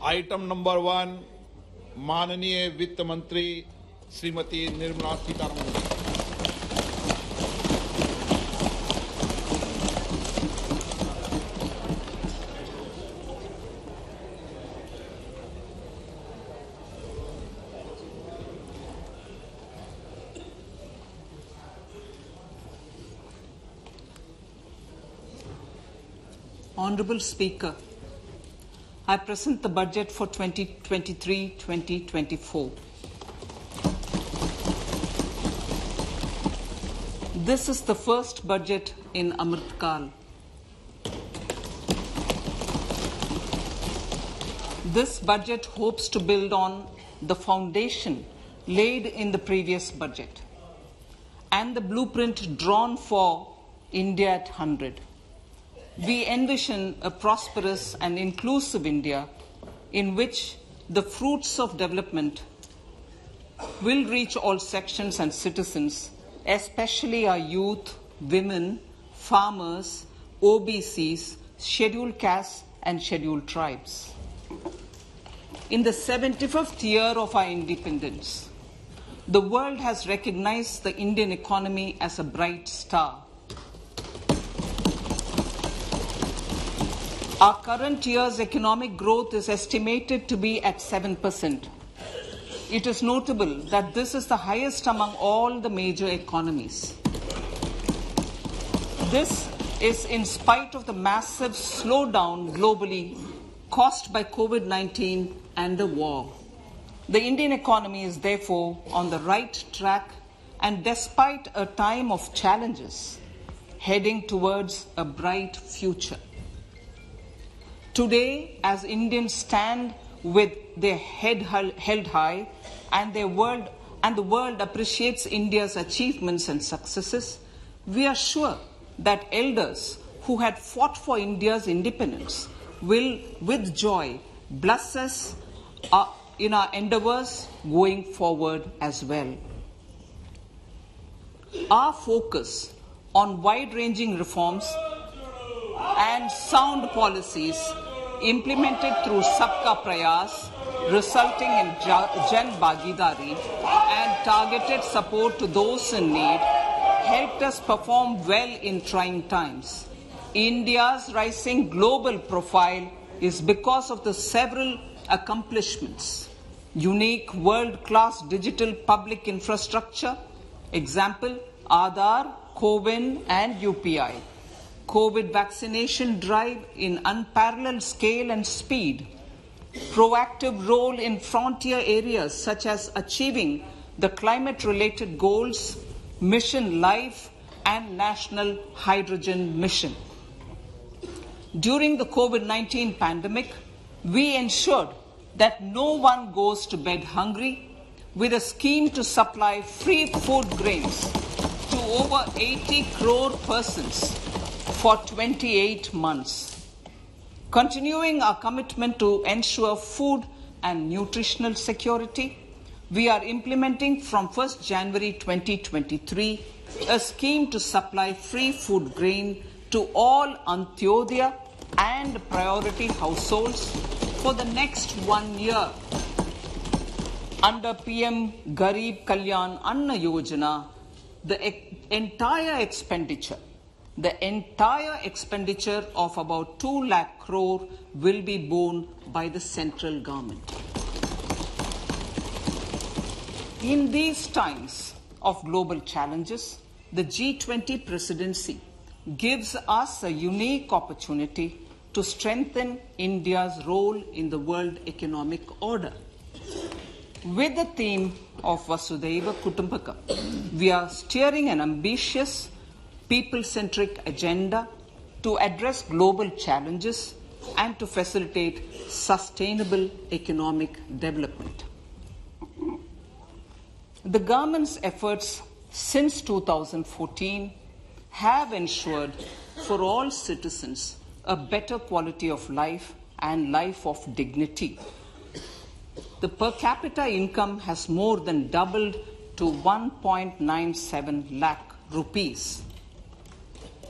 Item number 1 माननीय वित्त मंत्री श्रीमती निर्मला सीतारमण जी। Honourable Speaker, I present the budget for 2023-2024. This is the first budget in Amrit Kal. This budget hopes to build on the foundation laid in the previous budget and the blueprint drawn for India at 100. We envision a prosperous and inclusive India in which the fruits of development will reach all sections and citizens, especially our youth, women, farmers, OBCs, scheduled castes and scheduled tribes. In the 75th year of our independence, the world has recognized the Indian economy as a bright star. Our current year's economic growth is estimated to be at 7%. It is notable that this is the highest among all the major economies. This is in spite of the massive slowdown globally caused by COVID-19 and the war. The Indian economy is therefore on the right track and despite a time of challenges, heading towards a bright future. Today, as Indians stand with their head held high and the world appreciates India's achievements and successes, we are sure that elders who had fought for India's independence will, with joy, bless us in our endeavours going forward as well. Our focus on wide-ranging reforms and sound policies implemented through Sabka Prayas, resulting in Jan Bhagidari and targeted support to those in need, helped us perform well in trying times. India's rising global profile is because of the several accomplishments. Unique world-class digital public infrastructure, example, Aadhaar, CoWIN and UPI. COVID vaccination drive in unparalleled scale and speed, proactive role in frontier areas such as achieving the climate-related goals, Mission Life and National Hydrogen Mission. During the COVID-19 pandemic, we ensured that no one goes to bed hungry with a scheme to supply free food grains to over 80 crore persons for 28 months. Continuing our commitment to ensure food and nutritional security, we are implementing from 1st January 2023 a scheme to supply free food grain to all Antyodaya and priority households for the next 1 year. Under PM Garib Kalyan Anna Yojana, the entire expenditure of about 2 lakh crore will be borne by the central government. In these times of global challenges, the G20 presidency gives us a unique opportunity to strengthen India's role in the world economic order. With the theme of Vasudhaiva Kutumbakam, we are steering an ambitious people-centric agenda to address global challenges and to facilitate sustainable economic development. The government's efforts since 2014 have ensured for all citizens a better quality of life and life of dignity. The per capita income has more than doubled to 1.97 lakh rupees.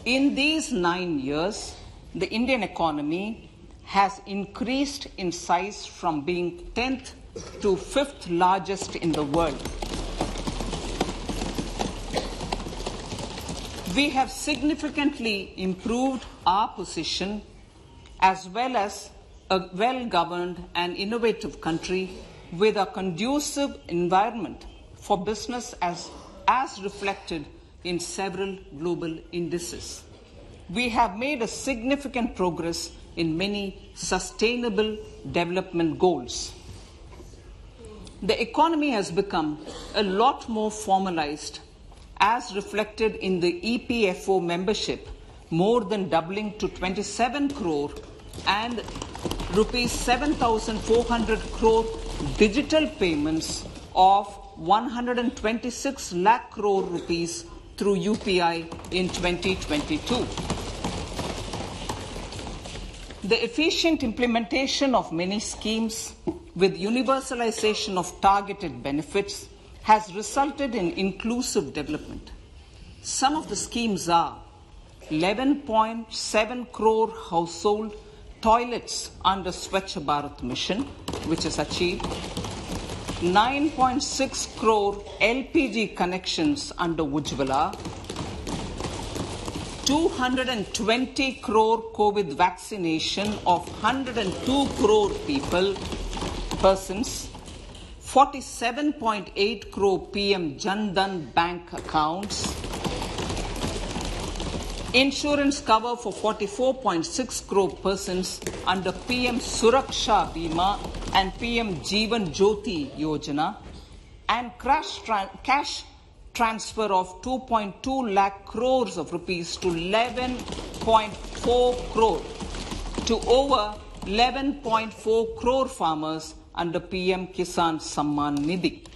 In these 9 years, the Indian economy has increased in size from being 10th to 5th largest in the world. We have significantly improved our position as well as a well-governed and innovative country with a conducive environment for business as reflected in several global indices. We have made a significant progress in many sustainable development goals. The economy has become a lot more formalized as reflected in the EPFO membership, more than doubling to 27 crore and rupees 7,400 crore digital payments of 126 lakh crore rupees through UPI in 2022. The efficient implementation of many schemes with universalization of targeted benefits has resulted in inclusive development. Some of the schemes are 11.7 crore household toilets under Swachh Bharat mission, which is achieved, 9.6 crore LPG connections under Ujjwala, 220 crore COVID vaccination of 102 crore persons, 47.8 crore PM Jan Dhan bank accounts, insurance cover for 44.6 crore persons under PM Suraksha Bima and PM Jeevan Jyoti Yojana, and cash transfer of 2.2 lakh crores of rupees to 11.4 crore to over 11.4 crore farmers under PM Kisan Samman Nidhi.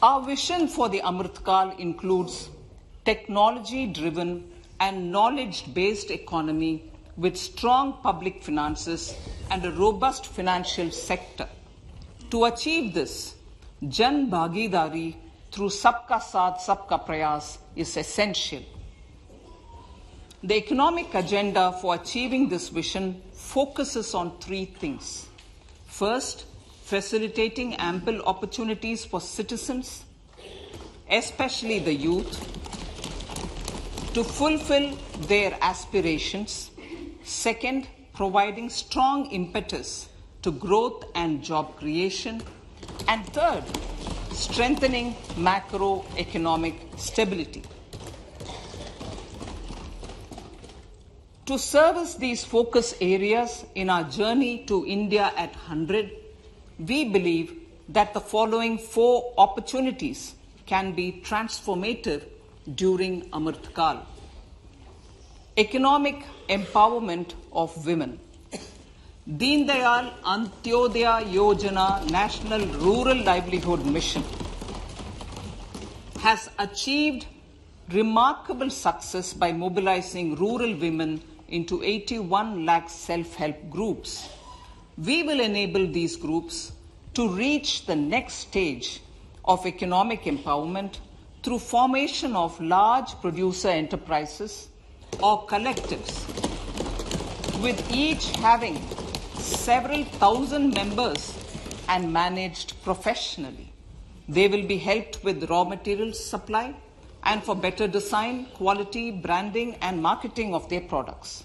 Our vision for the Amritkal includes technology-driven and knowledge-based economy with strong public finances and a robust financial sector. To achieve this, Jan Bhagidari through Sabka Saath, Sabka Prayas is essential. The economic agenda for achieving this vision focuses on three things. First, facilitating ample opportunities for citizens, especially the youth, to fulfill their aspirations. Second, providing strong impetus to growth and job creation. And third, strengthening macroeconomic stability. To service these focus areas in our journey to India at 100, we believe that the following four opportunities can be transformative during Amritkal. Economic empowerment of women. Deen Dayal Antyodaya Yojana National Rural Livelihood Mission has achieved remarkable success by mobilizing rural women into 81 lakh self-help groups. We will enable these groups to reach the next stage of economic empowerment through formation of large producer enterprises or collectives, with each having several thousand members and managed professionally. They will be helped with raw materials supply and for better design, quality, branding and marketing of their products.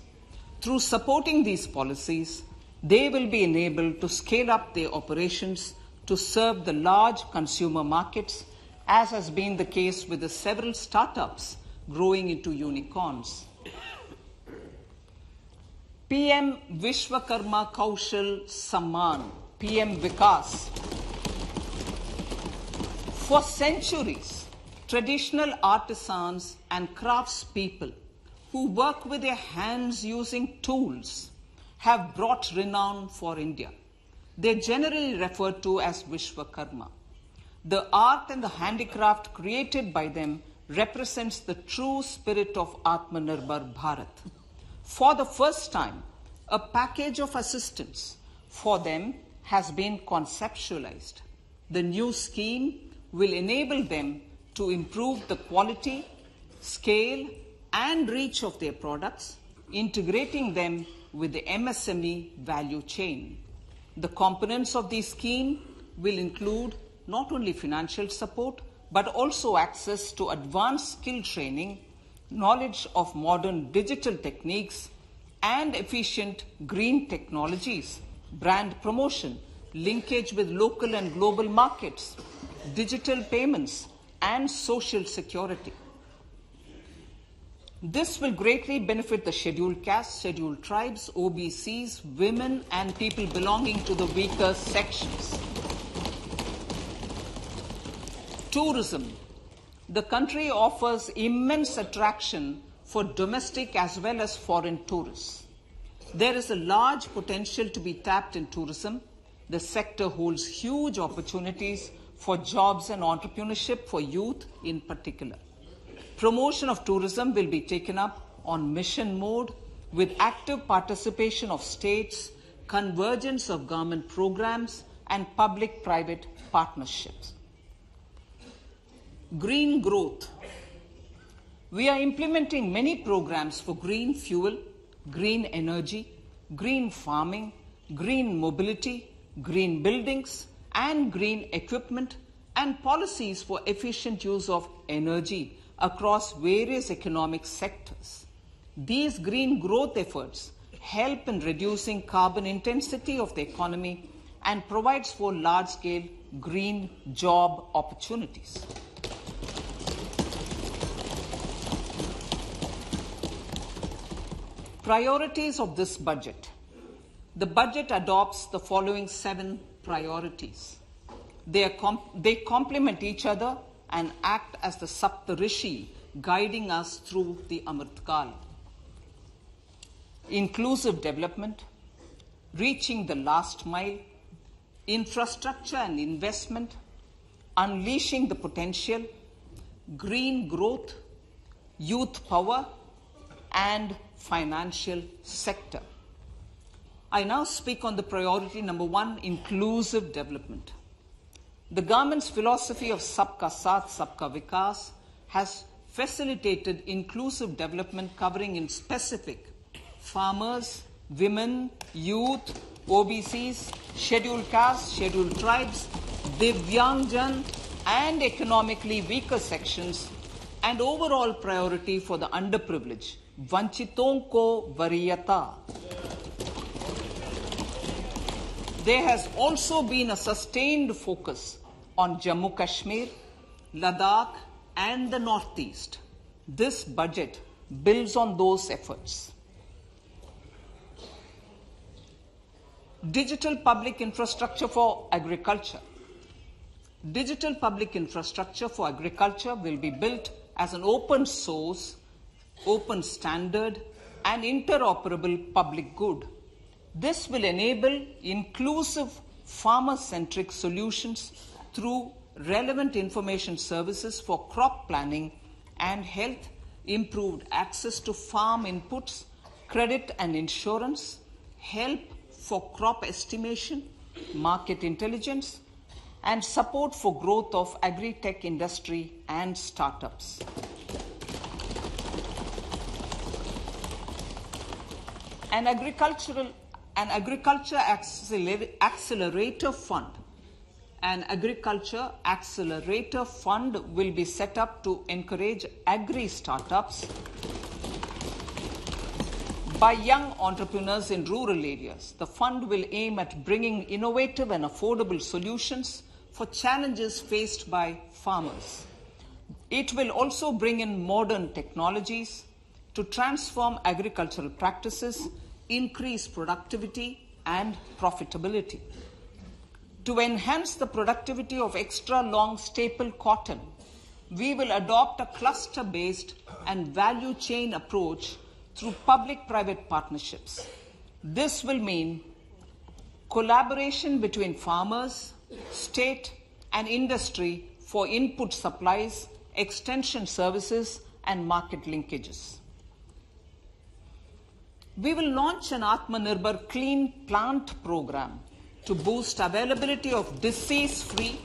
Through supporting these policies, they will be enabled to scale up their operations to serve the large consumer markets, as has been the case with the several startups growing into unicorns. PM Vishwakarma Kaushal Samman, PM Vikas. For centuries, traditional artisans and craftspeople who work with their hands using tools have brought renown for India. They are generally referred to as Vishwakarma. The art and the handicraft created by them represents the true spirit of Atmanirbhar Bharat. For the first time, a package of assistance for them has been conceptualized. The new scheme will enable them to improve the quality, scale, and reach of their products integrating them with the MSME value chain. The components of the scheme will include not only financial support, but also access to advanced skill training, knowledge of modern digital techniques, and efficient green technologies, brand promotion, linkage with local and global markets, digital payments, and social security. This will greatly benefit the scheduled castes, scheduled tribes, OBCs, women, and people belonging to the weaker sections. Tourism. The country offers immense attraction for domestic as well as foreign tourists. There is a large potential to be tapped in tourism. The sector holds huge opportunities for jobs and entrepreneurship for youth in particular. Promotion of tourism will be taken up on mission mode with active participation of states, convergence of government programs, and public-private partnerships. Green growth. We are implementing many programs for green fuel, green energy, green farming, green mobility, green buildings, and green equipment, and policies for efficient use of energy across various economic sectors. These green growth efforts help in reducing carbon intensity of the economy and provides for large-scale green job opportunities. Priorities of this budget. The budget adopts the following 7 priorities. They complement each other and act as the Saptarishi guiding us through the Amritkal. Inclusive development, reaching the last mile, infrastructure and investment, unleashing the potential, green growth, youth power, and financial sector. I now speak on the priority number 1, inclusive development. The government's philosophy of Sabka Saath, Sabka Vikas has facilitated inclusive development covering in specific farmers, women, youth, OBCs, scheduled castes, scheduled tribes, Divyangjan, and economically weaker sections, and overall priority for the underprivileged, Vanchiton ko Variyata. There has also been a sustained focus on Jammu Kashmir, Ladakh, and the Northeast. This budget builds on those efforts. Digital public infrastructure for agriculture. Digital public infrastructure for agriculture will be built as an open source, open standard, and interoperable public good. This will enable inclusive farmer-centric solutions through relevant information services for crop planning and health, improved access to farm inputs, credit and insurance, help for crop estimation, market intelligence, and support for growth of agri-tech industry and startups. An agriculture accelerator fund. An agriculture accelerator fund will be set up to encourage agri-startups by young entrepreneurs in rural areas. The fund will aim at bringing innovative and affordable solutions for challenges faced by farmers. It will also bring in modern technologies to transform agricultural practices, increase productivity and profitability. To enhance the productivity of extra long staple cotton, we will adopt a cluster-based and value chain approach through public-private partnerships. This will mean collaboration between farmers, state, and industry for input supplies, extension services, and market linkages. We will launch an Atmanirbhar Clean Plant program to boost availability of disease-free,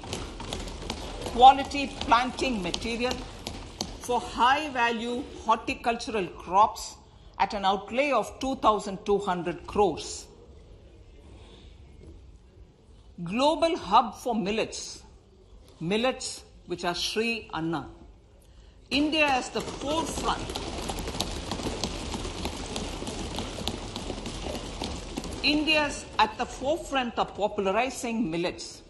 quality planting material for high-value horticultural crops at an outlay of 2,200 crores. Global hub for millets which are Sri Anna. India is the forefront. India is at the forefront of popularizing millets,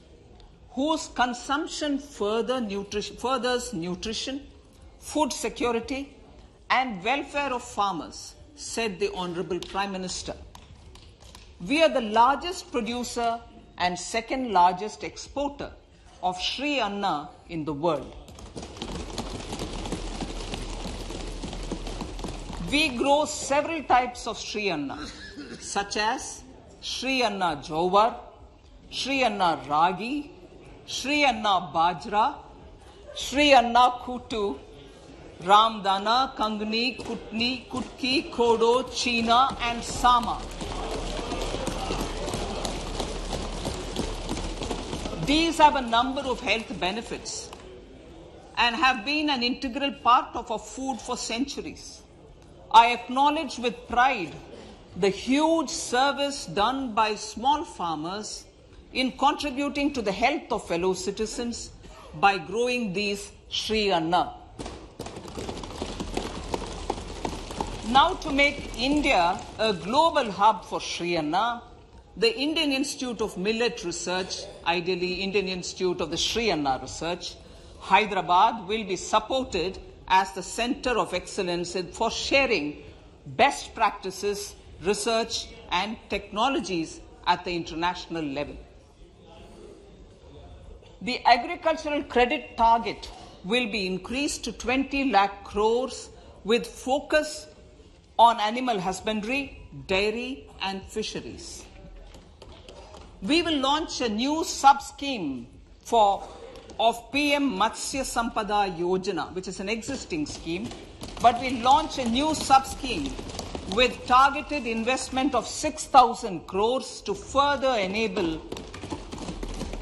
whose consumption furthers nutrition, food security, and welfare of farmers, said the Honorable Prime Minister. We are the largest producer and second largest exporter of Sri Anna in the world. We grow several types of Sri Anna, such as Sri Anna Jowar, Sri Anna Ragi, Sri Anna Bajra, Sri Anna Kutu, Ramdana, Kangni, Kutni, Kutki, Kodo, China, and Sama. These have a number of health benefits and have been an integral part of our food for centuries. I acknowledge with pride the huge service done by small farmers in contributing to the health of fellow citizens by growing these Sri Anna. Now, to make India a global hub for Sri Anna, the Indian Institute of Millet Research, ideally Indian Institute of the Sri Anna Research, Hyderabad, will be supported as the center of excellence for sharing best practices, research, and technologies at the international level. The agricultural credit target will be increased to 20 lakh crores with focus on animal husbandry, dairy, and fisheries. We will launch a new sub-scheme of PM Matsya Sampada Yojana, which is an existing scheme, but we'll launch a new sub-scheme with targeted investment of 6,000 crores to further enable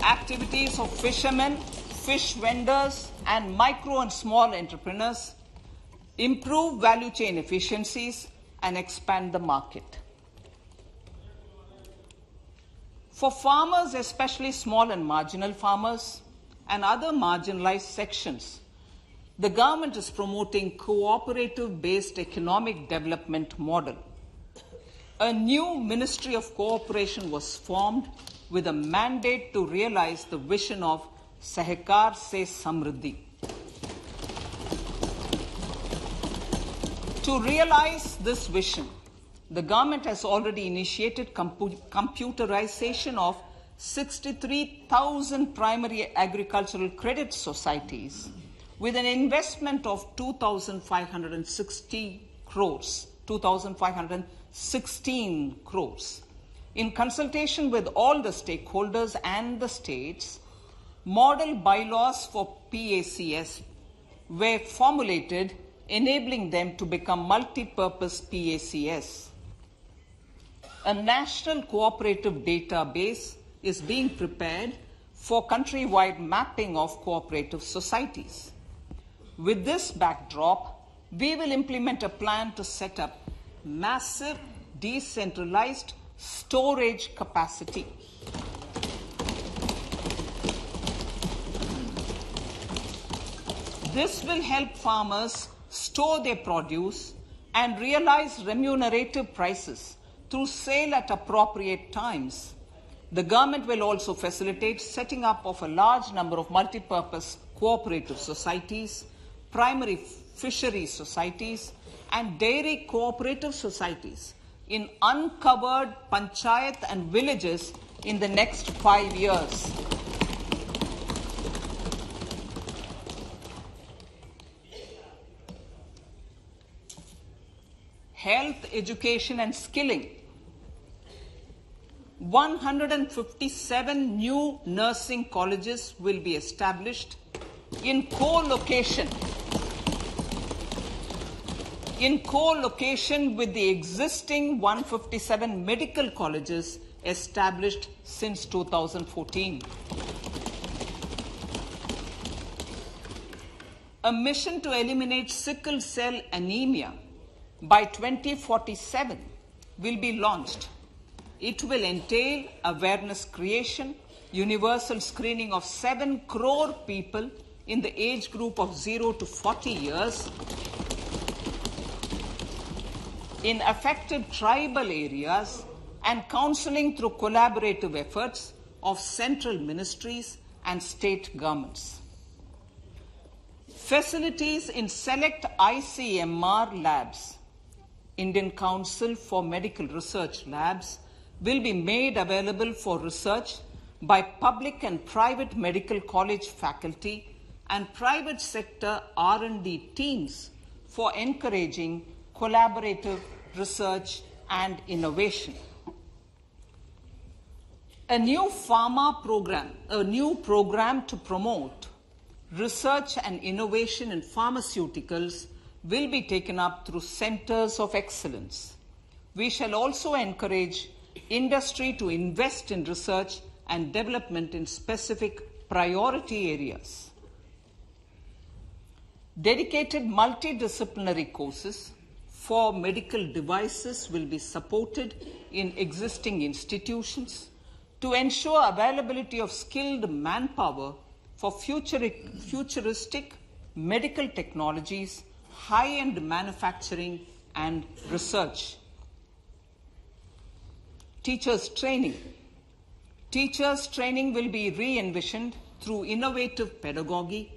activities of fishermen, fish vendors, and micro and small entrepreneurs, improve value chain efficiencies, and expand the market. For farmers, especially small and marginal farmers and other marginalized sections, the government is promoting cooperative-based economic development model. A new Ministry of Cooperation was formed with a mandate to realize the vision of Sahakar Se Samriddhi. To realize this vision, the government has already initiated computerization of 63,000 primary agricultural credit societies with an investment of 2,516 crores. In consultation with all the stakeholders and the states, model bylaws for PACS were formulated, enabling them to become multi-purpose PACS. A national cooperative database is being prepared for countrywide mapping of cooperative societies. With this backdrop, we will implement a plan to set up massive decentralized storage capacity. This will help farmers store their produce and realize remunerative prices through sale at appropriate times. The government will also facilitate setting up of a large number of multi-purpose cooperative societies, primary fisheries societies, and dairy cooperative societies in uncovered panchayat and villages in the next 5 years. Health, education, and skilling. 157 new nursing colleges will be established in co-location with the existing 157 medical colleges established since 2014. A mission to eliminate sickle cell anemia by 2047 will be launched. It will entail awareness creation, universal screening of 7 crore people in the age group of 0 to 40 years in affected tribal areas, and counseling through collaborative efforts of central ministries and state governments. Facilities in select ICMR labs, Indian Council for Medical Research labs, will be made available for research by public and private medical college faculty and private sector R&D teams for encouraging collaborative research and innovation. A new program to promote research and innovation in pharmaceuticals will be taken up through centers of excellence. We shall also encourage industry to invest in research and development in specific priority areas. Dedicated multidisciplinary courses for medical devices will be supported in existing institutions to ensure availability of skilled manpower for futuristic medical technologies, high-end manufacturing, and research. Teachers' training. Teachers' training will be re-envisioned through innovative pedagogy,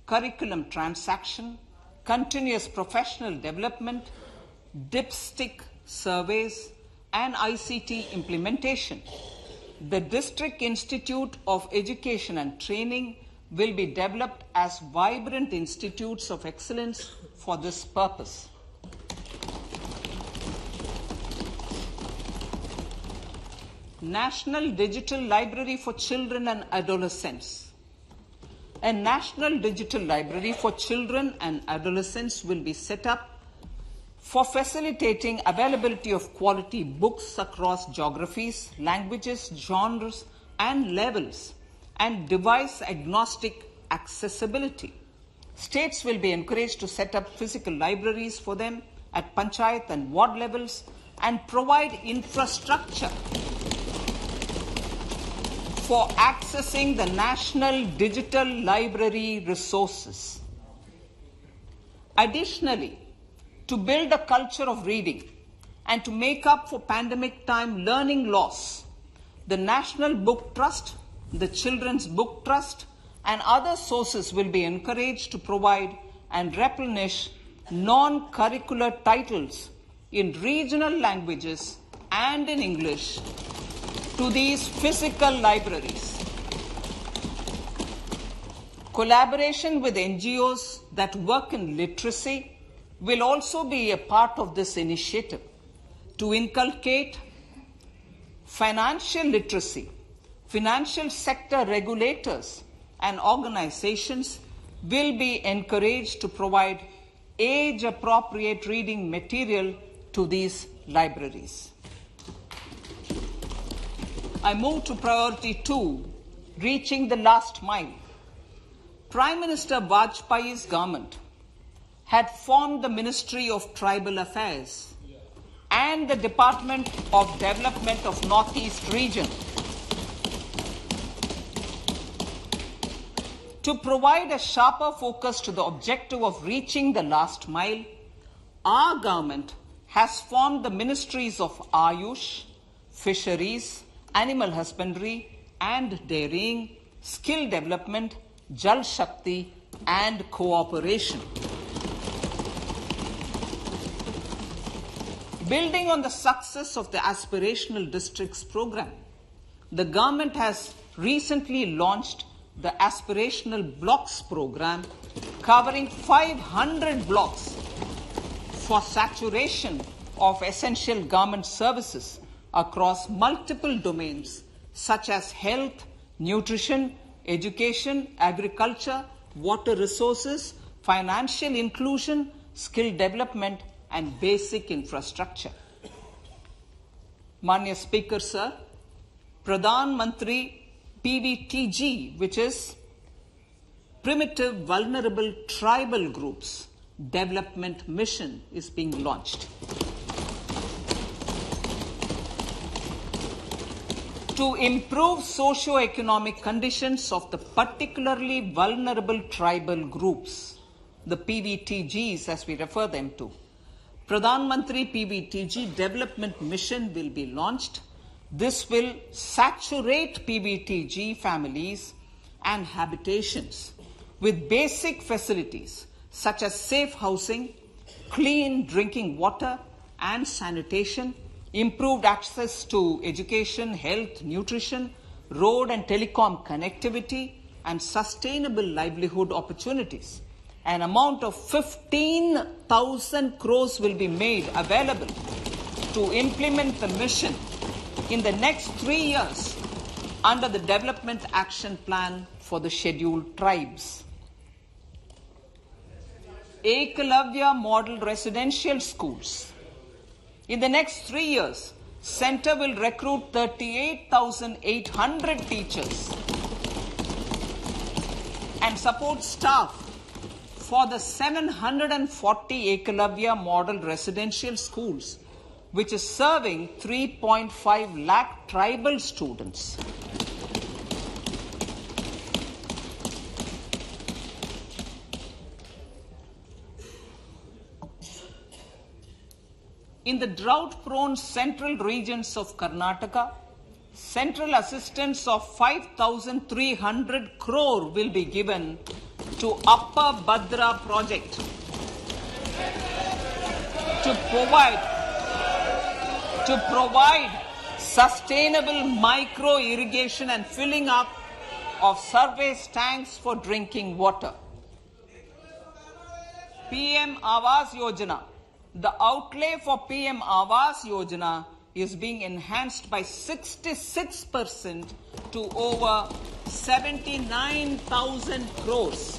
curriculum transaction, continuous professional development, dipstick surveys, and ICT implementation. The District Institute of Education and Training will be developed as vibrant institutes of excellence for this purpose. National Digital Library for Children and Adolescents. A National Digital Library for Children and Adolescents will be set up for facilitating availability of quality books across geographies, languages, genres, and levels, and device-agnostic accessibility. States will be encouraged to set up physical libraries for them at panchayat and ward levels and provide infrastructure for accessing the national digital library resources. Additionally, to build a culture of reading and to make up for pandemic time learning loss, the National Book Trust, the Children's Book Trust, and other sources will be encouraged to provide and replenish non-curricular titles in regional languages and in English to these physical libraries. Collaboration with NGOs that work in literacy will also be a part of this initiative to inculcate financial literacy. Financial sector regulators and organizations will be encouraged to provide age-appropriate reading material to these libraries. I move to priority 2, reaching the last mile. Prime Minister Vajpayee's government had formed the Ministry of Tribal Affairs and the Department of Development of Northeast Region to provide a sharper focus to the objective of reaching the last mile. Our government has formed the Ministries of Ayush, Fisheries, Animal Husbandry and Dairying, Skill Development, Jal Shakti and Cooperation. Building on the success of the Aspirational Districts program, the government has recently launched the Aspirational Blocks program, covering 500 blocks for saturation of essential government services across multiple domains such as health, nutrition, education, agriculture, water resources, financial inclusion, skill development, and basic infrastructure. Manya Speaker, Sir, Pradhan Mantri PVTG, which is Primitive Vulnerable Tribal Groups, development mission is being launched. To improve socio-economic conditions of the particularly vulnerable tribal groups, the PVTGs as we refer them to, Pradhan Mantri PVTG Development Mission will be launched. This will saturate PVTG families and habitations with basic facilities such as safe housing, clean drinking water and sanitation, improved access to education, health, nutrition, road and telecom connectivity, and sustainable livelihood opportunities. An amount of 15,000 crores will be made available to implement the mission in the next 3 years under the Development Action Plan for the Scheduled Tribes. Ekalavya Model Residential Schools. In the next 3 years, Center will recruit 38,800 teachers and support staff for the 740 Ekalavya Model Residential Schools, which is serving 3.5 lakh tribal students. In the drought-prone central regions of Karnataka, central assistance of 5,300 crore will be given to Upper Bhadra project to provide sustainable micro irrigation and filling up of surface tanks for drinking water. PM Awas Yojana. The outlay for PM Awas Yojana is being enhanced by 66% to over 79,000 crores.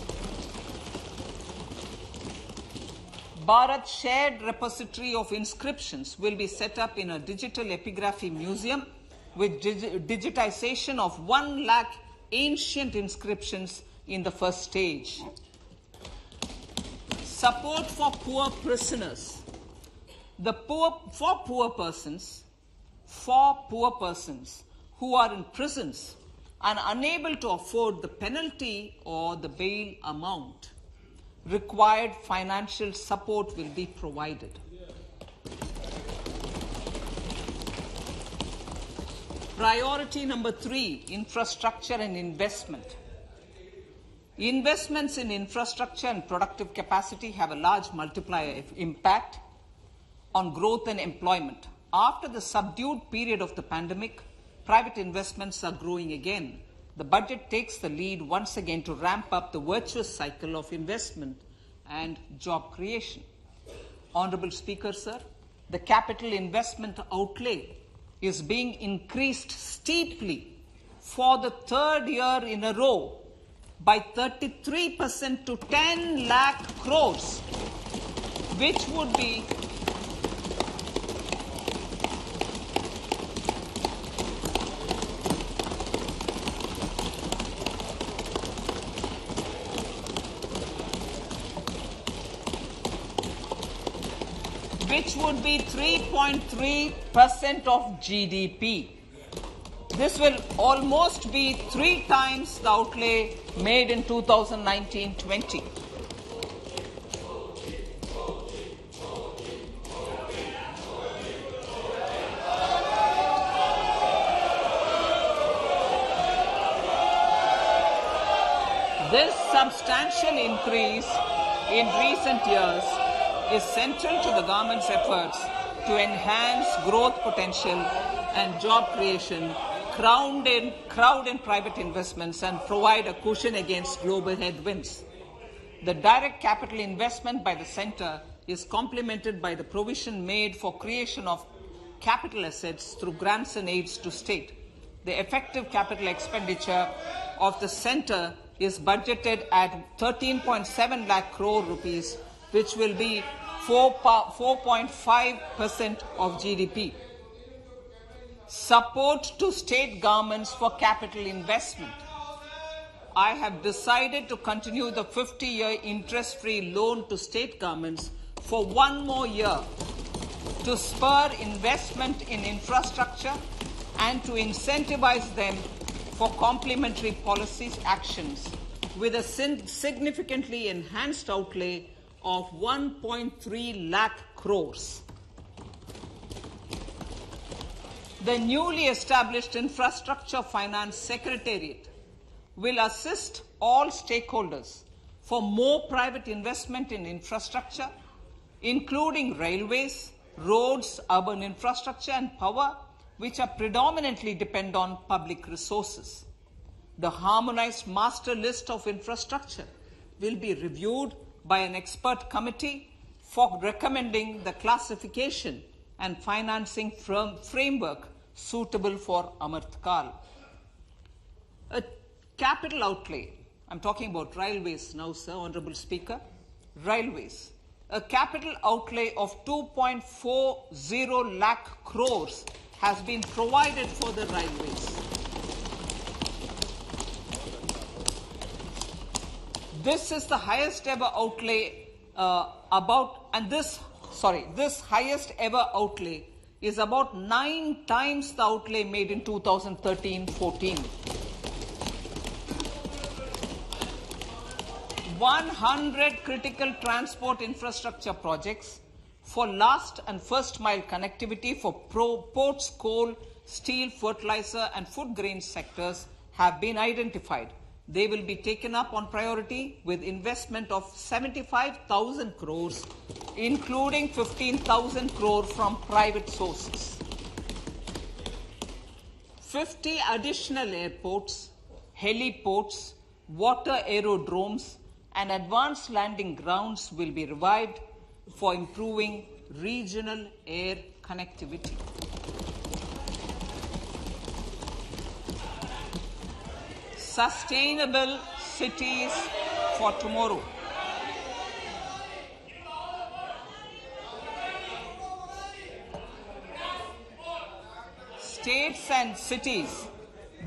Bharat Shared Repository of Inscriptions will be set up in a digital epigraphy museum with digitization of 1 lakh ancient inscriptions in the first stage. Support for poor prisoners. For poor persons who are in prisons and unable to afford the penalty or the bail amount, required financial support will be provided. Priority number 3, infrastructure and investment. Investments in infrastructure and productive capacity have a large multiplier impact on growth and employment. After the subdued period of the pandemic, private investments are growing again. The budget takes the lead once again to ramp up the virtuous cycle of investment and job creation. Honorable Speaker, sir, the capital investment outlay is being increased steeply for the 3rd year in a row by 33% to 10 lakh crores, which would be which would be 3.3% of GDP. This will almost be 3 times the outlay made in 2019-20. This substantial increase in recent years is central to the government's efforts to enhance growth potential and job creation, crowd in private investments, and provide a cushion against global headwinds. The direct capital investment by the centre is complemented by the provision made for creation of capital assets through grants and aids to state. The effective capital expenditure of the centre is budgeted at 13.7 lakh crore rupees, which will be 4.5% of GDP. Support to state governments for capital investment. I have decided to continue the 50-year interest-free loan to state governments for one more year to spur investment in infrastructure and to incentivize them for complementary policy actions with a significantly enhanced outlay of 1.3 lakh crores. The newly established Infrastructure Finance Secretariat will assist all stakeholders for more private investment in infrastructure, including railways, roads, urban infrastructure and power, which are predominantly depend on public resources. The harmonized master list of infrastructure will be reviewed by an expert committee for recommending the classification and financing framework suitable for Amrit Kal. A capital outlay, I'm talking about railways now, sir, Honorable Speaker, railways. A capital outlay of 2.40 lakh crores has been provided for the railways. This is the highest ever outlay this highest ever outlay is about 9 times the outlay made in 2013-14. 100 critical transport infrastructure projects for last and first mile connectivity for ports, coal, steel, fertilizer and food grain sectors have been identified. They will be taken up on priority with investment of 75,000 crores, including 15,000 crore from private sources. 50 additional airports, heliports, water aerodromes, and advanced landing grounds will be revived for improving regional air connectivity. Sustainable cities for tomorrow. States and cities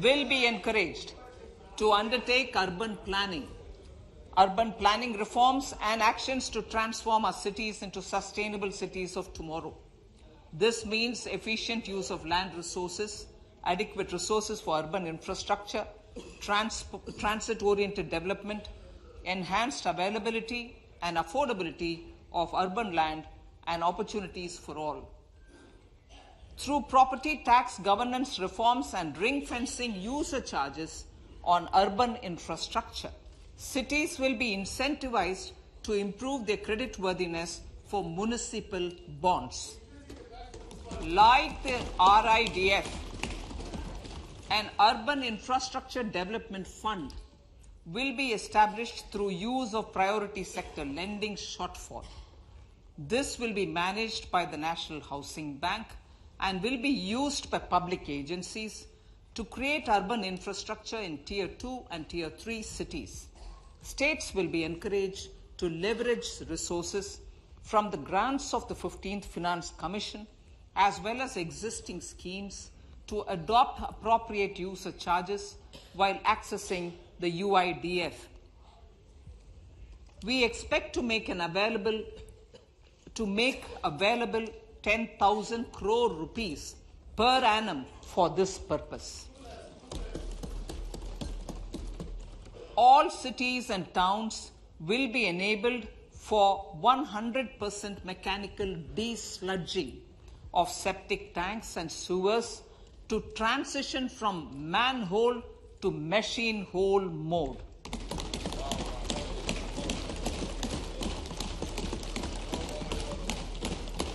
will be encouraged to undertake urban planning reforms and actions to transform our cities into sustainable cities of tomorrow. This means efficient use of land resources, adequate resources for urban infrastructure, transit-oriented development, enhanced availability and affordability of urban land and opportunities for all. Through property tax governance reforms and ring-fencing user charges on urban infrastructure, cities will be incentivized to improve their creditworthiness for municipal bonds. Like the RIDF, an Urban Infrastructure Development Fund will be established through use of priority sector lending shortfall. This will be managed by the National Housing Bank and will be used by public agencies to create urban infrastructure in Tier 2 and Tier 3 cities. States will be encouraged to leverage resources from the grants of the 15th Finance Commission as well as existing schemes to adopt appropriate user charges while accessing the UIDF. We expect to make available 10,000 crore rupees per annum for this purpose. All cities and towns will be enabled for 100% mechanical desludging of septic tanks and sewers to transition from manhole to machine hole mode.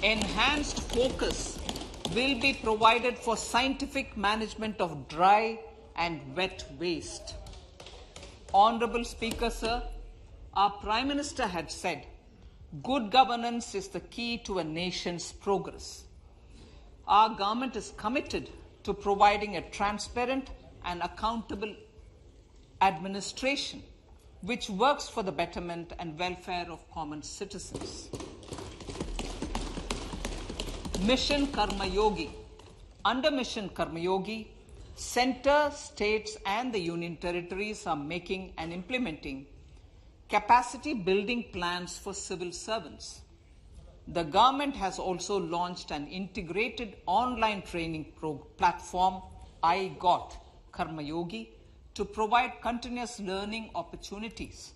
Enhanced focus will be provided for scientific management of dry and wet waste. Honorable Speaker, sir, our Prime Minister had said, good governance is the key to a nation's progress. Our government is committed to providing a transparent and accountable administration which works for the betterment and welfare of common citizens. Mission Karma Yogi. Under Mission Karma Yogi, Center, states, and the union territories are making and implementing capacity building plans for civil servants. The government has also launched an integrated online training platform, I Got Karma Yogi, to provide continuous learning opportunities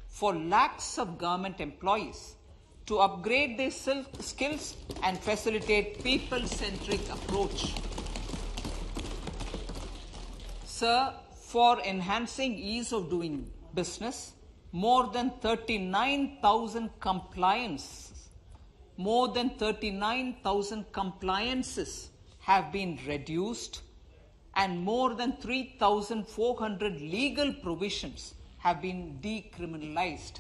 for lakhs of government employees to upgrade their skills and facilitate people-centric approach. Sir, for enhancing ease of doing business, more than 39,000 compliances have been reduced, and more than 3,400 legal provisions have been decriminalized.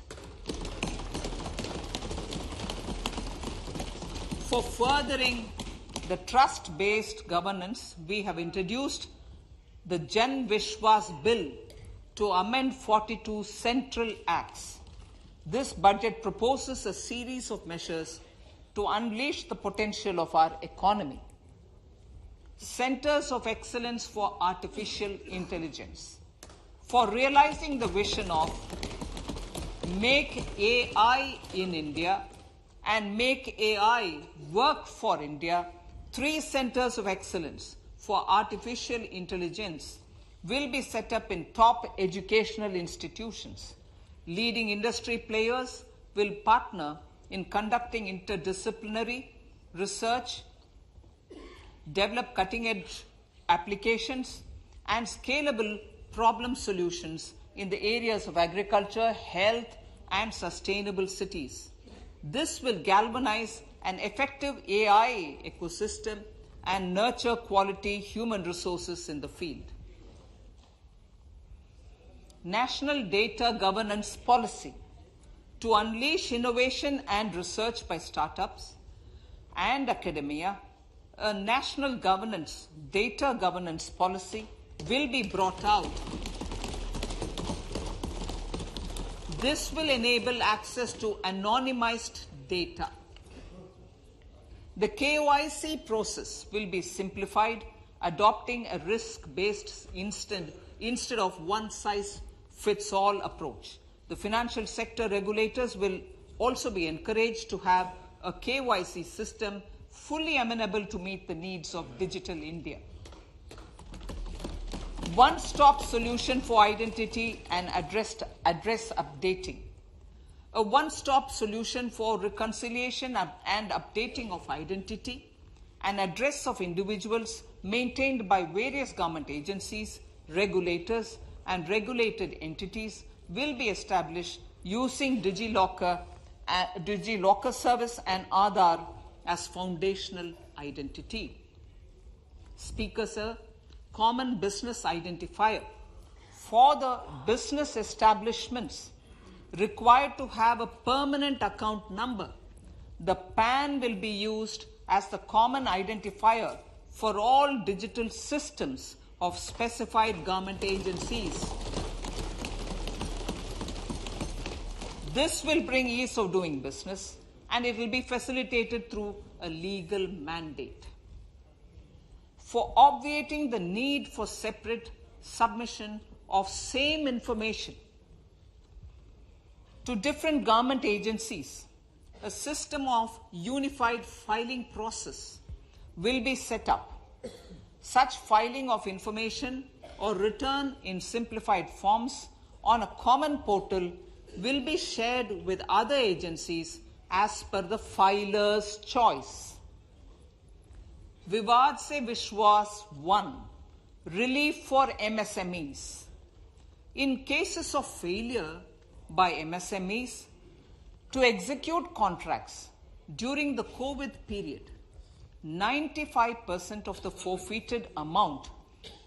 For furthering the trust-based governance, we have introduced the Jan Vishwas Bill to amend 42 central acts. This budget proposes a series of measures to unleash the potential of our economy. Centers of Excellence for Artificial Intelligence. For realizing the vision of Make AI in India and Make AI Work for India, 3 Centers of Excellence for Artificial Intelligence will be set up in top educational institutions. Leading industry players will partner in conducting interdisciplinary research, develop cutting-edge applications, and scalable problem solutions in the areas of agriculture, health, and sustainable cities. This will galvanize an effective AI ecosystem and nurture quality human resources in the field. National Data Governance Policy. To unleash innovation and research by startups and academia, a national data governance policy will be brought out. This will enable access to anonymized data. The KYC process will be simplified, adopting a risk-based instead of one-size-fits-all approach. The financial sector regulators will also be encouraged to have a KYC system fully amenable to meet the needs of digital India. One-stop solution for identity and address updating. A one-stop solution for reconciliation and updating of identity and address of individuals maintained by various government agencies, regulators, and regulated entities will be established using DigiLocker service and Aadhaar as foundational identity. Speaker, sir, common business identifier. For the business establishments required to have a permanent account number, the PAN will be used as the common identifier for all digital systems of specified government agencies. This will bring ease of doing business, and it will be facilitated through a legal mandate. For obviating the need for separate submission of same information to different government agencies, a system of unified filing process will be set up. Such filing of information or return in simplified forms on a common portal will be shared with other agencies as per the filer's choice. Vivad Se Vishwas 1. Relief for MSMEs. In cases of failure by MSMEs to execute contracts during the COVID period, 95% of the forfeited amount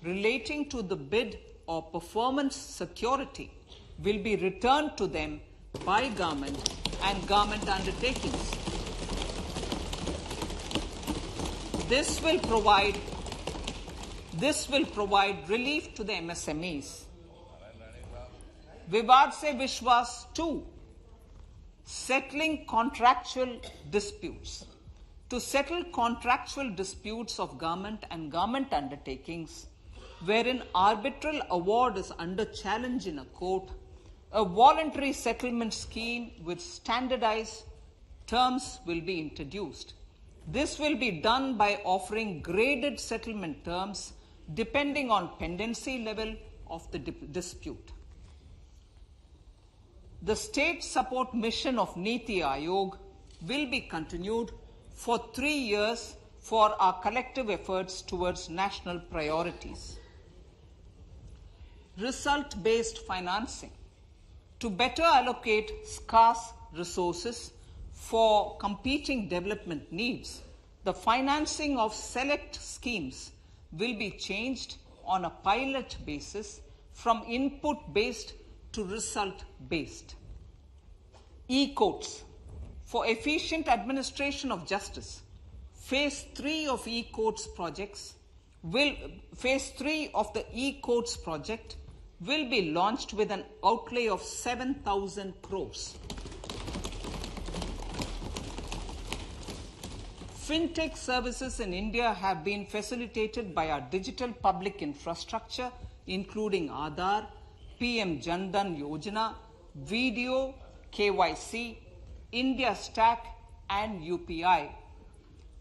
relating to the bid or performance security will be returned to them by government and government undertakings. This will provide relief to the MSMEs. Vivad Se Vishwas 2. Settling contractual disputes. To settle contractual disputes of government and government undertakings, wherein arbitral award is under challenge in a court, a voluntary settlement scheme with standardized terms will be introduced. This will be done by offering graded settlement terms depending on pendency level of the dispute. The state support mission of Niti Aayog will be continued for 3 years for our collective efforts towards national priorities. Result-based financing. To better allocate scarce resources for competing development needs, the financing of select schemes will be changed on a pilot basis from input-based to result-based. E-courts. For efficient administration of justice, Phase 3 of the e-courts project will be launched with an outlay of 7,000 crores. Fintech services in India have been facilitated by our digital public infrastructure, including Aadhaar, PM Jan Dhan Yojana, Video, KYC, India Stack, and UPI.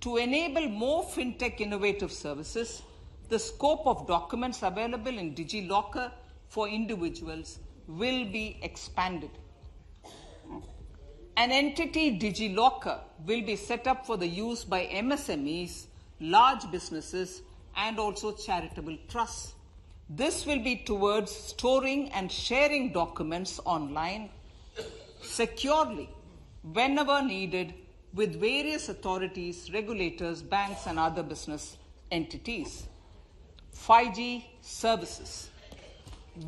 To enable more fintech innovative services, the scope of documents available in DigiLocker for individuals will be expanded. An entity DigiLocker will be set up for the use by MSMEs, large businesses, and also charitable trusts. This will be towards storing and sharing documents online securely whenever needed with various authorities, regulators, banks, and other business entities. 5G services.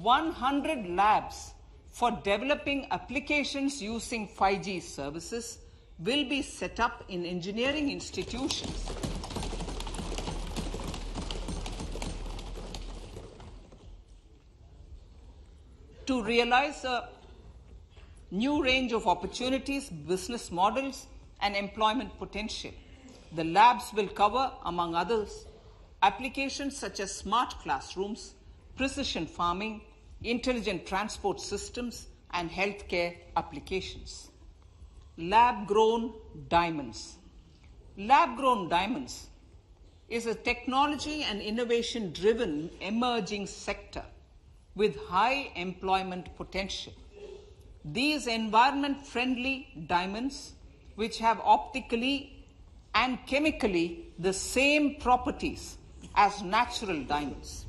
100 labs for developing applications using 5G services will be set up in engineering institutions. To realize a new range of opportunities, business models, and employment potential, the labs will cover, among others, applications such as smart classrooms, precision farming, intelligent transport systems, and healthcare applications. Lab-grown diamonds. Lab-grown diamonds is a technology and innovation-driven emerging sector with high employment potential. These environment-friendly diamonds, which have optically and chemically the same properties as natural diamonds.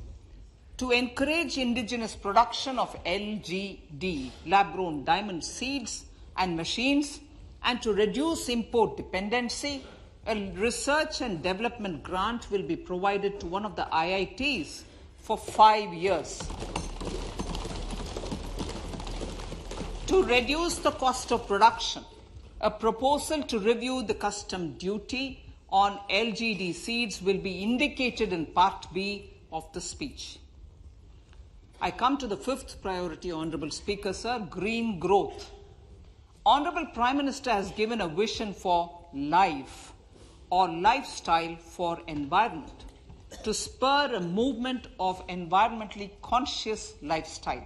To encourage indigenous production of LGD, lab-grown diamond seeds and machines, and to reduce import dependency, a research and development grant will be provided to one of the IITs for 5 years. To reduce the cost of production, a proposal to review the custom duty on LGD seeds will be indicated in Part B of the speech. I come to the fifth priority, Honourable Speaker, sir, green growth. Honourable Prime Minister has given a vision for life or lifestyle for environment to spur a movement of environmentally conscious lifestyle.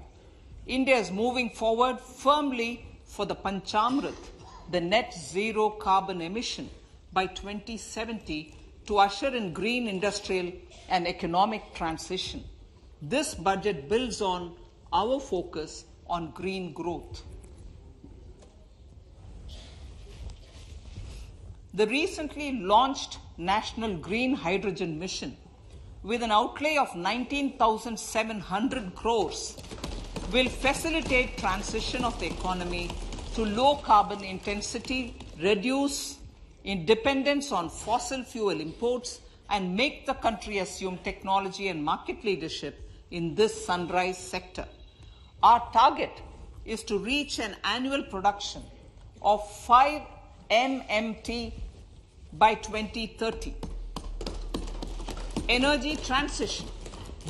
India is moving forward firmly for the Panchamrit, the net zero carbon emission by 2070 to usher in green industrial and economic transition. This budget builds on our focus on green growth. The recently launched National Green Hydrogen Mission, with an outlay of 19,700 crores, will facilitate transition of the economy to low carbon intensity, reduce dependence on fossil fuel imports, and make the country assume technology and market leadership in this sunrise sector. Our target is to reach an annual production of 5 MMT by 2030. Energy transition.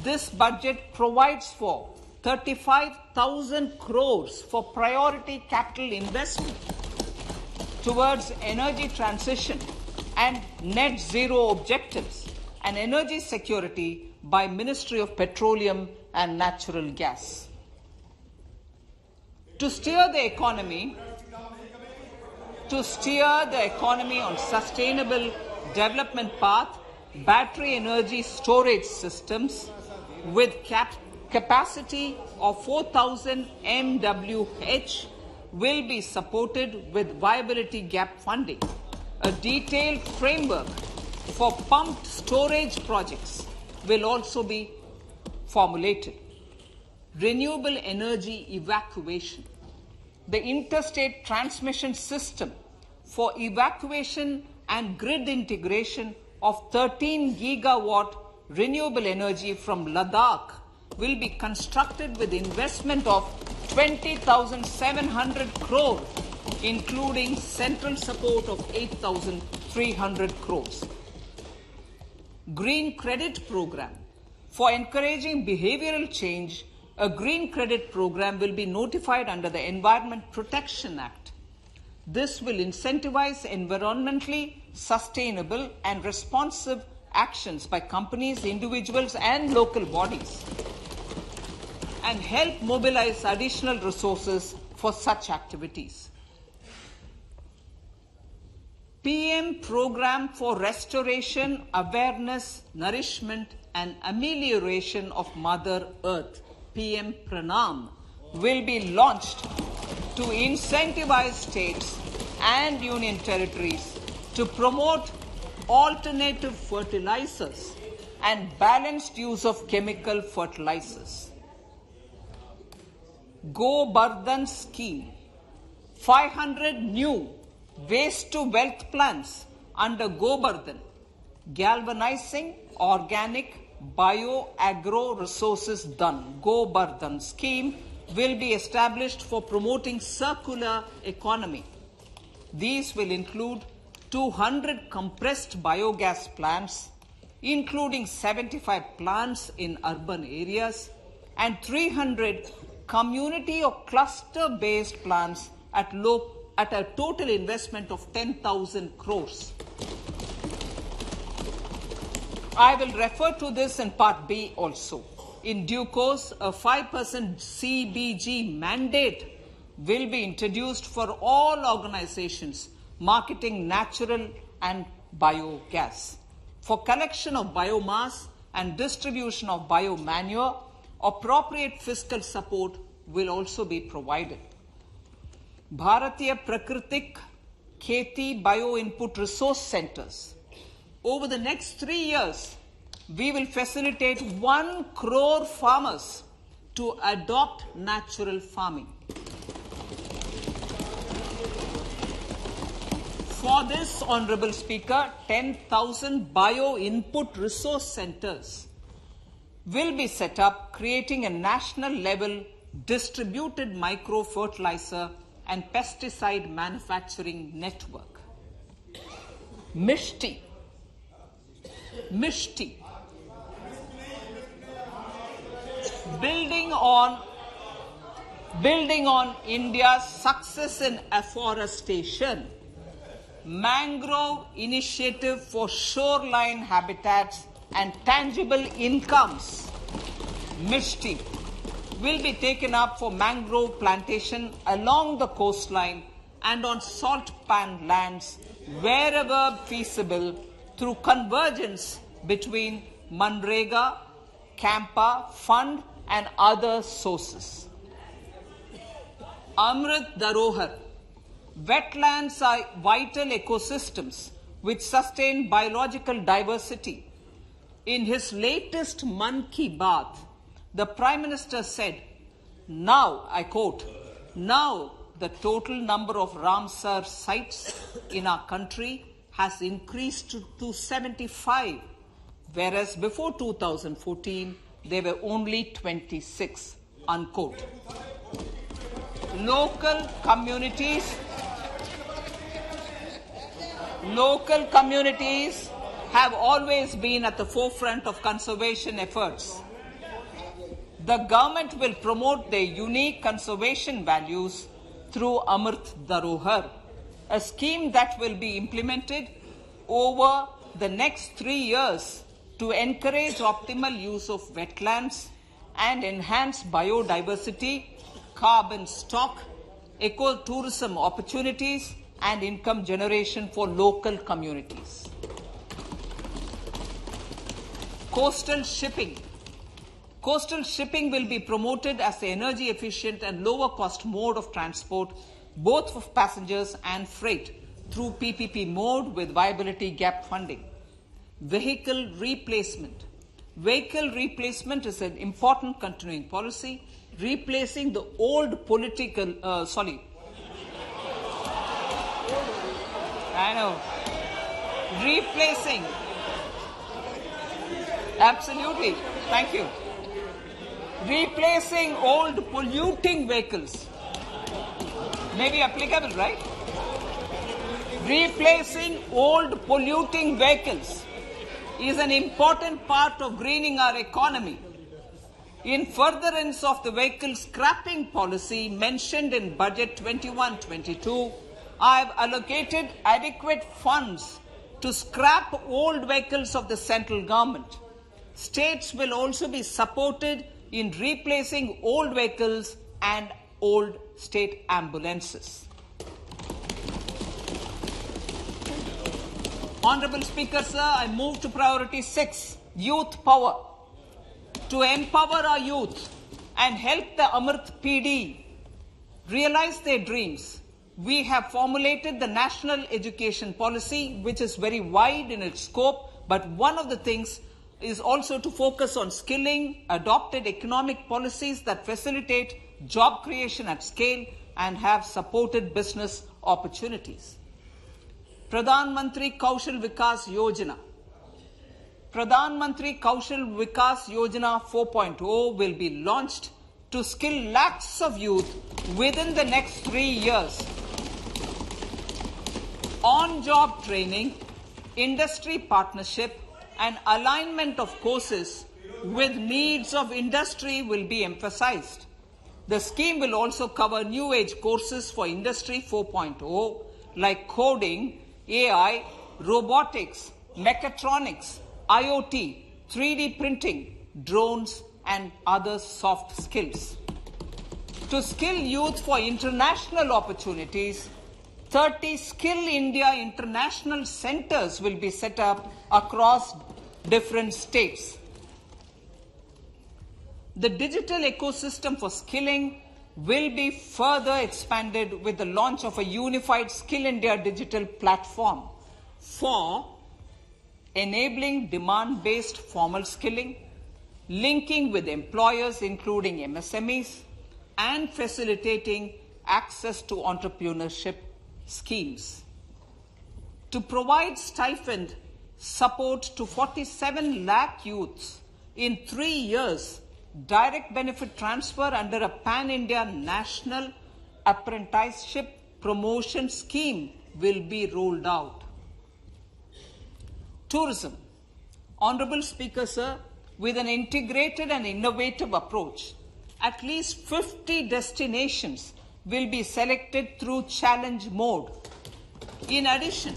This budget provides for 35,000 crores for priority capital investment towards energy transition and net zero objectives and energy security by Ministry of Petroleum and Natural Gas. To steer the economy on sustainable development path, battery energy storage systems with capacity of 4,000 MWH will be supported with viability gap funding. A detailed framework for pumped storage projects will also be formulated. Renewable energy evacuation. The interstate transmission system for evacuation and grid integration of 13 gigawatt renewable energy from Ladakh will be constructed with investment of 20,700 crore, including central support of 8,300 crores. Green Credit Program. For encouraging behavioral change, a green credit program will be notified under the Environment Protection Act. This will incentivize environmentally sustainable and responsive actions by companies, individuals, and local bodies, and help mobilize additional resources for such activities. PM Program for Restoration, Awareness, Nourishment, and Amelioration of Mother Earth, PM Pranam, will be launched to incentivize states and union territories to promote alternative fertilizers and balanced use of chemical fertilizers. Go Bardhan Scheme. 500 new waste to wealth plants under Go Bardhan, galvanizing organic bio-agro resources done. Go Bardhan scheme will be established for promoting circular economy. These will include 200 compressed biogas plants, including 75 plants in urban areas, and 300 community or cluster-based plants at a total investment of 10,000 crores. I will refer to this in Part B also. In due course, a 5% CBG mandate will be introduced for all organizations marketing natural and biogas. For collection of biomass and distribution of biomanure, appropriate fiscal support will also be provided. Bharatiya Prakritik Kheti Bio Input Resource Centers. Over the next 3 years, we will facilitate 1 crore farmers to adopt natural farming. For this, Honorable Speaker, 10,000 bio input resource centers will be set up, creating a national level distributed micro fertilizer and pesticide manufacturing network. Mishti. Building on India's success in afforestation, mangrove initiative for shoreline habitats and tangible incomes, Mishti, will be taken up for mangrove plantation along the coastline and on salt pan lands wherever feasible through convergence between Manrega, Campa, Fund and other sources. Amrit Dharohar. Wetlands are vital ecosystems which sustain biological diversity. In his latest Mann Ki Baat, the Prime Minister said, now, I quote, now the total number of Ramsar sites in our country has increased to 75, whereas before 2014, there were only 26, unquote. Local communities have always been at the forefront of conservation efforts. The government will promote their unique conservation values through Amrit Dharohar, a scheme that will be implemented over the next 3 years to encourage optimal use of wetlands and enhance biodiversity, carbon stock, ecotourism opportunities, and income generation for local communities. Coastal shipping. Coastal shipping will be promoted as the energy efficient and lower cost mode of transport, both for passengers and freight, through PPP mode with viability gap funding. Vehicle replacement. Vehicle replacement is an important continuing policy, replacing the old political, replacing, absolutely, thank you. Replacing old polluting vehicles. Maybe applicable, right? Replacing old polluting vehicles is an important part of greening our economy. In furtherance of the vehicle scrapping policy mentioned in Budget 21-22, I have allocated adequate funds to scrap old vehicles of the central government. States will also be supported in replacing old vehicles and old state ambulances. Honorable Speaker, sir, I move to priority 6, youth power. To empower our youth and help the Amrit PD realize their dreams, we have formulated the National Education Policy, which is very wide in its scope, but one of the things is also to focus on skilling, adopted economic policies that facilitate job creation at scale and have supported business opportunities. Pradhan Mantri Kaushal Vikas Yojana. Pradhan Mantri Kaushal Vikas Yojana 4.0 will be launched to skill lakhs of youth within the next 3 years. On-job training, industry partnership, and alignment of courses with needs of industry will be emphasized. The scheme will also cover new age courses for Industry 4.0 like coding, AI, robotics, mechatronics, IoT, 3D printing, drones, and other soft skills. To skill youth for international opportunities, 30 Skill India International Centers will be set up across different states. The digital ecosystem for skilling will be further expanded with the launch of a unified Skill India digital platform for enabling demand-based formal skilling, linking with employers including MSMEs, and facilitating access to entrepreneurship schemes. To provide stipend support to 47 lakh youths in 3 years, direct benefit transfer under a pan-India national apprenticeship promotion scheme will be rolled out. Tourism. Honorable Speaker, sir, with an integrated and innovative approach, at least 50 destinations will be selected through challenge mode. In addition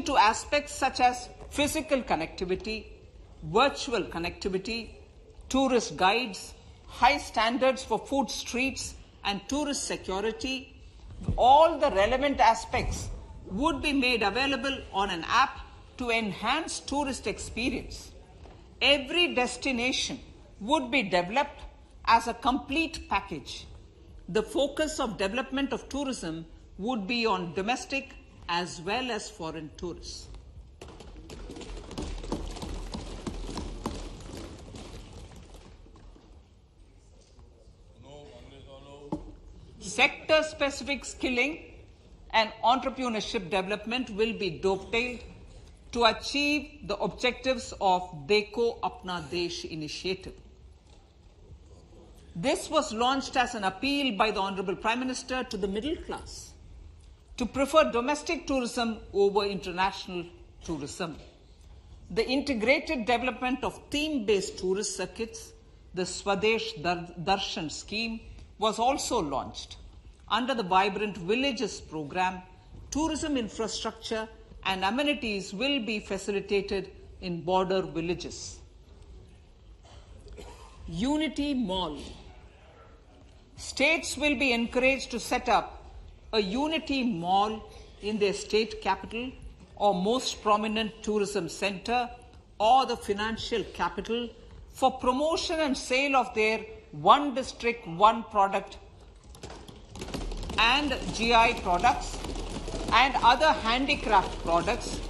to aspects such as physical connectivity, virtual connectivity, tourist guides, high standards for food streets, and tourist security, all the relevant aspects would be made available on an app to enhance tourist experience. Every destination would be developed as a complete package. The focus of development of tourism would be on domestic as well as foreign tourists. Sector-specific skilling and entrepreneurship development will be dovetailed to achieve the objectives of Dekho Apna Desh initiative. This was launched as an appeal by the Honorable Prime Minister to the middle class to prefer domestic tourism over international tourism. The integrated development of theme-based tourist circuits, the Swadesh Darshan scheme, was also launched. Under the Vibrant Villages program, tourism infrastructure and amenities will be facilitated in border villages. Unity Mall. States will be encouraged to set up a Unity Mall in their state capital or most prominent tourism center or the financial capital for promotion and sale of their one district, one product and GI products and other handicraft products,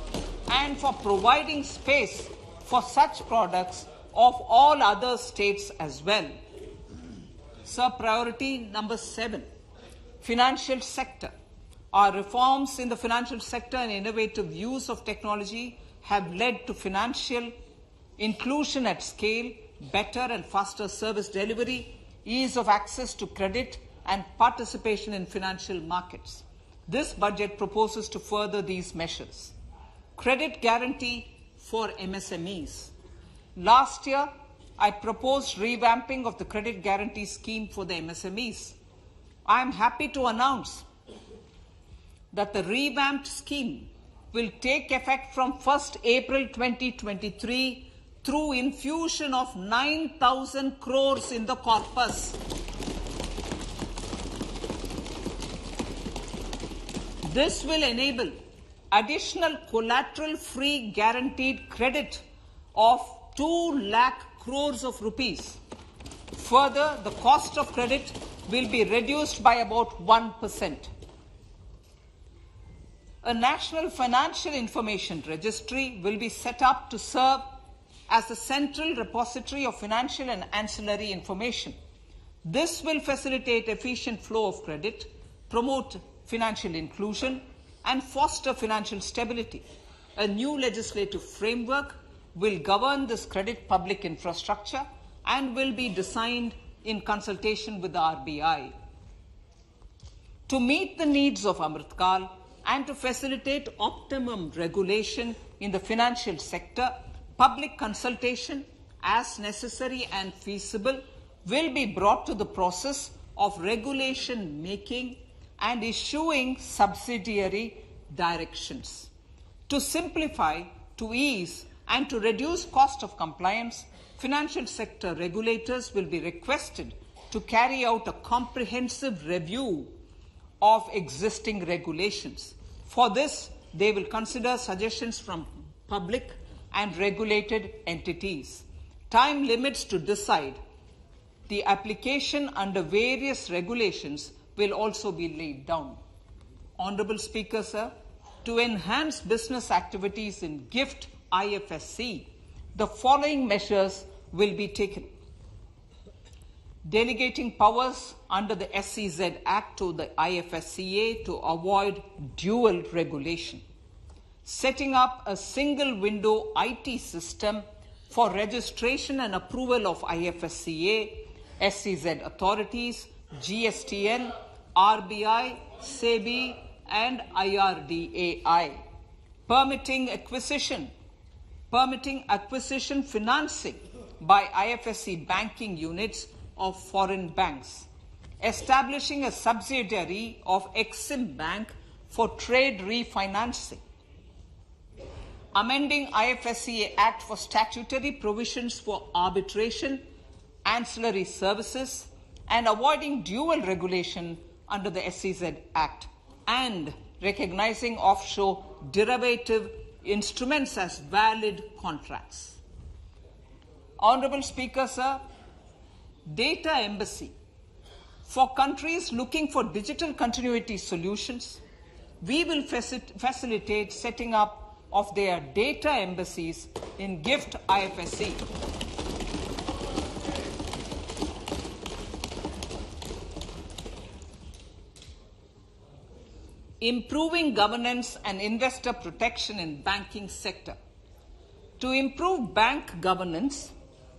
and for providing space for such products of all other states as well. Sir, priority number 7, financial sector. Our reforms in the financial sector and innovative use of technology have led to financial inclusion at scale, better and faster service delivery, ease of access to credit, and participation in financial markets. This budget proposes to further these measures. Credit guarantee for MSMEs. Last year, I proposed revamping of the credit guarantee scheme for the MSMEs. I am happy to announce that the revamped scheme will take effect from 1st April 2023 through infusion of 9,000 crores in the corpus. This will enable additional collateral-free guaranteed credit of 2 lakh crores of rupees. Further, the cost of credit will be reduced by about 1%. A national financial information registry will be set up to serve as a central repository of financial and ancillary information. This will facilitate efficient flow of credit, promote financial inclusion, and foster financial stability. A new legislative framework will govern this credit public infrastructure and will be designed in consultation with the RBI. To meet the needs of Amritkal and to facilitate optimum regulation in the financial sector, public consultation, as necessary and feasible, will be brought to the process of regulation making and issuing subsidiary directions. To simplify, to ease, and to reduce cost of compliance, financial sector regulators will be requested to carry out a comprehensive review of existing regulations. For this, they will consider suggestions from public and regulated entities. Time limits to decide the application under various regulations will also be laid down. Honorable Speaker, sir, to enhance business activities in GIFT IFSC, the following measures will be taken. Delegating powers under the SEZ Act to the IFSCA to avoid dual regulation. Setting up a single window IT system for registration and approval of IFSCA, SEZ authorities, GSTN, RBI, SEBI, and IRDAI. Permitting acquisition financing by IFSC banking units of foreign banks. Establishing a subsidiary of Exim Bank for trade refinancing. Amending IFSCA Act for statutory provisions for arbitration, ancillary services, and avoiding dual regulation under the SEZ Act, and recognizing offshore derivative instruments as valid contracts. Honorable Speaker, sir, data embassy. For countries looking for digital continuity solutions, we will facilitate setting up of their data embassies in GIFT IFSC. Improving governance and investor protection in banking sector. To improve bank governance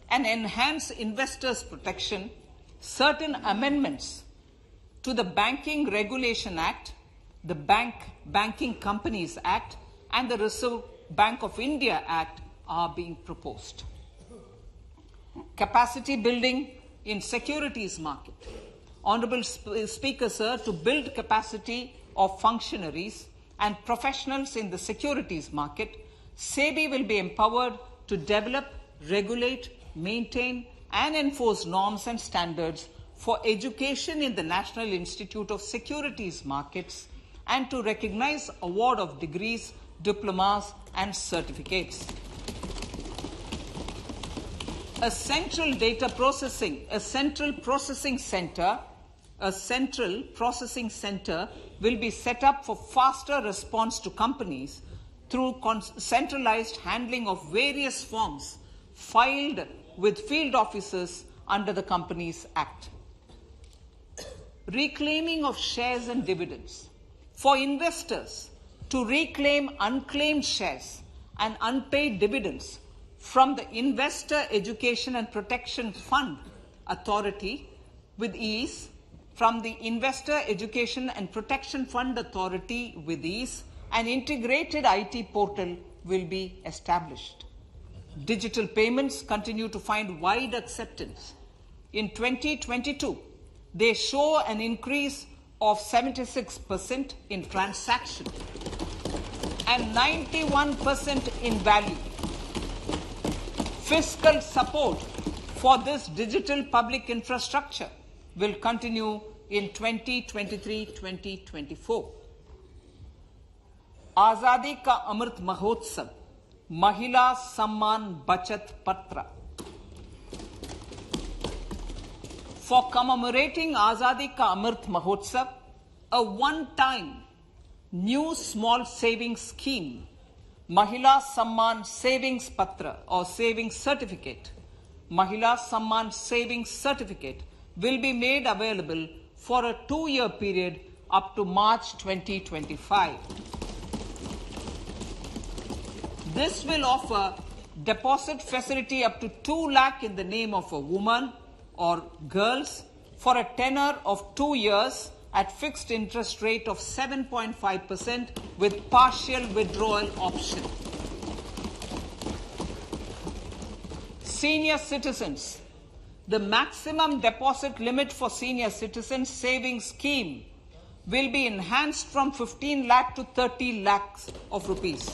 and enhance investors' protection, certain amendments to the Banking Regulation Act, the Banking Companies Act, and the Reserve Bank of India Act are being proposed. Capacity building in securities market. Honorable Speaker, sir, to build capacity of functionaries and professionals in the securities market, SEBI will be empowered to develop, regulate, maintain, and enforce norms and standards for education in the National Institute of Securities Markets and to recognize award of degrees, diplomas, and certificates. A central processing center will be set up for faster response to companies through centralized handling of various forms filed with field officers under the Companies Act. Reclaiming of shares and dividends. For investors to reclaim unclaimed shares and unpaid dividends from the Investor Education and Protection Fund Authority with ease, an integrated IT portal will be established. Digital payments continue to find wide acceptance. In 2022, they show an increase of 76% in transaction and 91% in value. Fiscal support for this digital public infrastructure will continue in 2023-2024. Azadi Ka Amrit Mahotsav, Mahila Samman Bachat Patra. For commemorating Azadi Ka Amrit Mahotsav, a one-time new small savings scheme, Mahila Samman Savings Patra or Savings Certificate, Mahila Samman Savings Certificate will be made available for a 2-year period up to March 2025. This will offer deposit facility up to 2 lakh in the name of a woman or girls for a tenure of 2 years at fixed interest rate of 7.5% with partial withdrawal option. Senior citizens. The maximum deposit limit for senior citizens savings scheme will be enhanced from 15 lakh to 30 lakhs of rupees.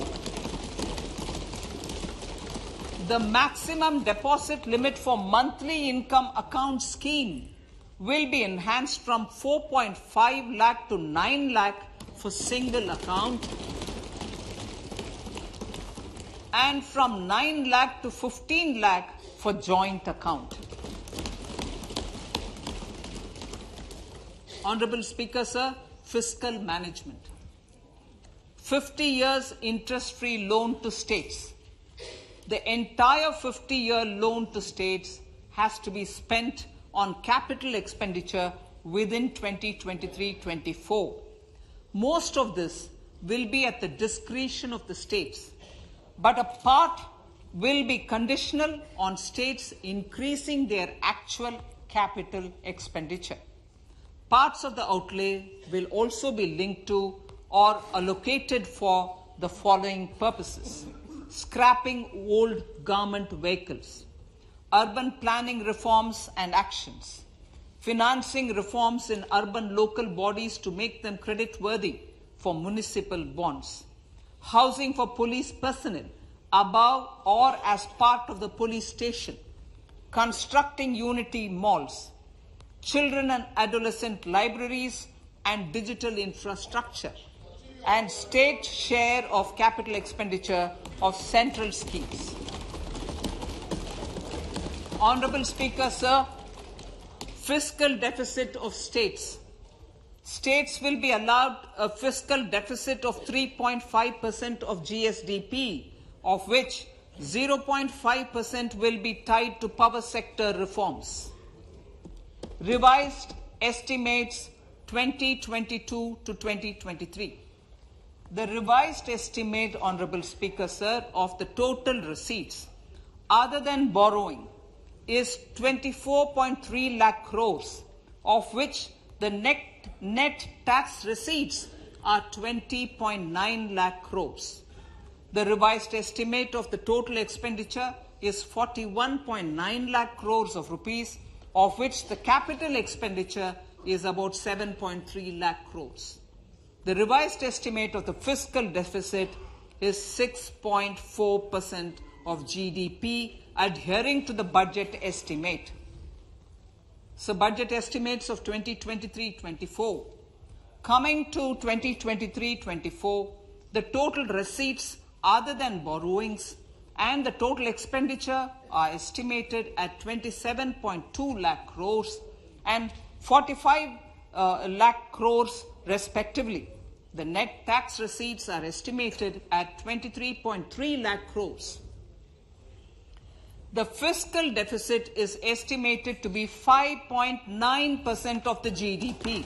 The maximum deposit limit for monthly income account scheme will be enhanced from 4.5 lakh to 9 lakh for single account and from 9 lakh to 15 lakh for joint account. Honorable Speaker, sir, fiscal management. 50 years interest-free loan to states. The entire 50-year loan to states has to be spent on capital expenditure within 2023-24. Most of this will be at the discretion of the states, but a part will be conditional on states increasing their actual capital expenditure. Parts of the outlay will also be linked to or allocated for the following purposes: scrapping old government vehicles, urban planning reforms and actions, financing reforms in urban local bodies to make them creditworthy for municipal bonds, housing for police personnel above or as part of the police station, constructing unity malls, children and adolescent libraries and digital infrastructure, and state share of capital expenditure of central schemes. Honorable Speaker, sir, fiscal deficit of states. States will be allowed a fiscal deficit of 3.5% of GSDP, of which 0.5% will be tied to power sector reforms. Revised estimates 2022 to 2023. The revised estimate, Honorable Speaker, sir, of the total receipts other than borrowing is 24.3 lakh crores, of which the net tax receipts are 20.9 lakh crores. The revised estimate of the total expenditure is 41.9 lakh crores of rupees, of which the capital expenditure is about 7.3 lakh crores. The revised estimate of the fiscal deficit is 6.4% of GDP, adhering to the budget estimate. So budget estimates of 2023-24. Coming to 2023-24, the total receipts other than borrowings and the total expenditure are estimated at 27.2 lakh crores and 45 lakh crores respectively. The net tax receipts are estimated at 23.3 lakh crores. The fiscal deficit is estimated to be 5.9% of the GDP.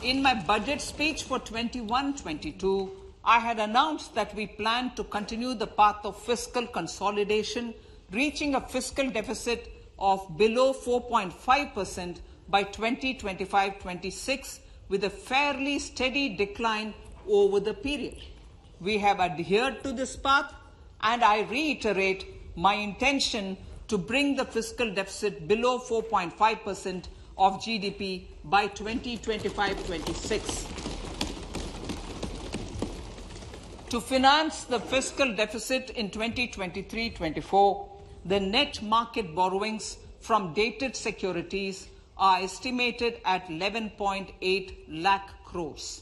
In my budget speech for 21-22, I had announced that we plan to continue the path of fiscal consolidation, reaching a fiscal deficit of below 4.5% by 2025-26 with a fairly steady decline over the period. We have adhered to this path, and I reiterate my intention to bring the fiscal deficit below 4.5% of GDP by 2025-26. To finance the fiscal deficit in 2023-24, the net market borrowings from dated securities are estimated at 11.8 lakh crores.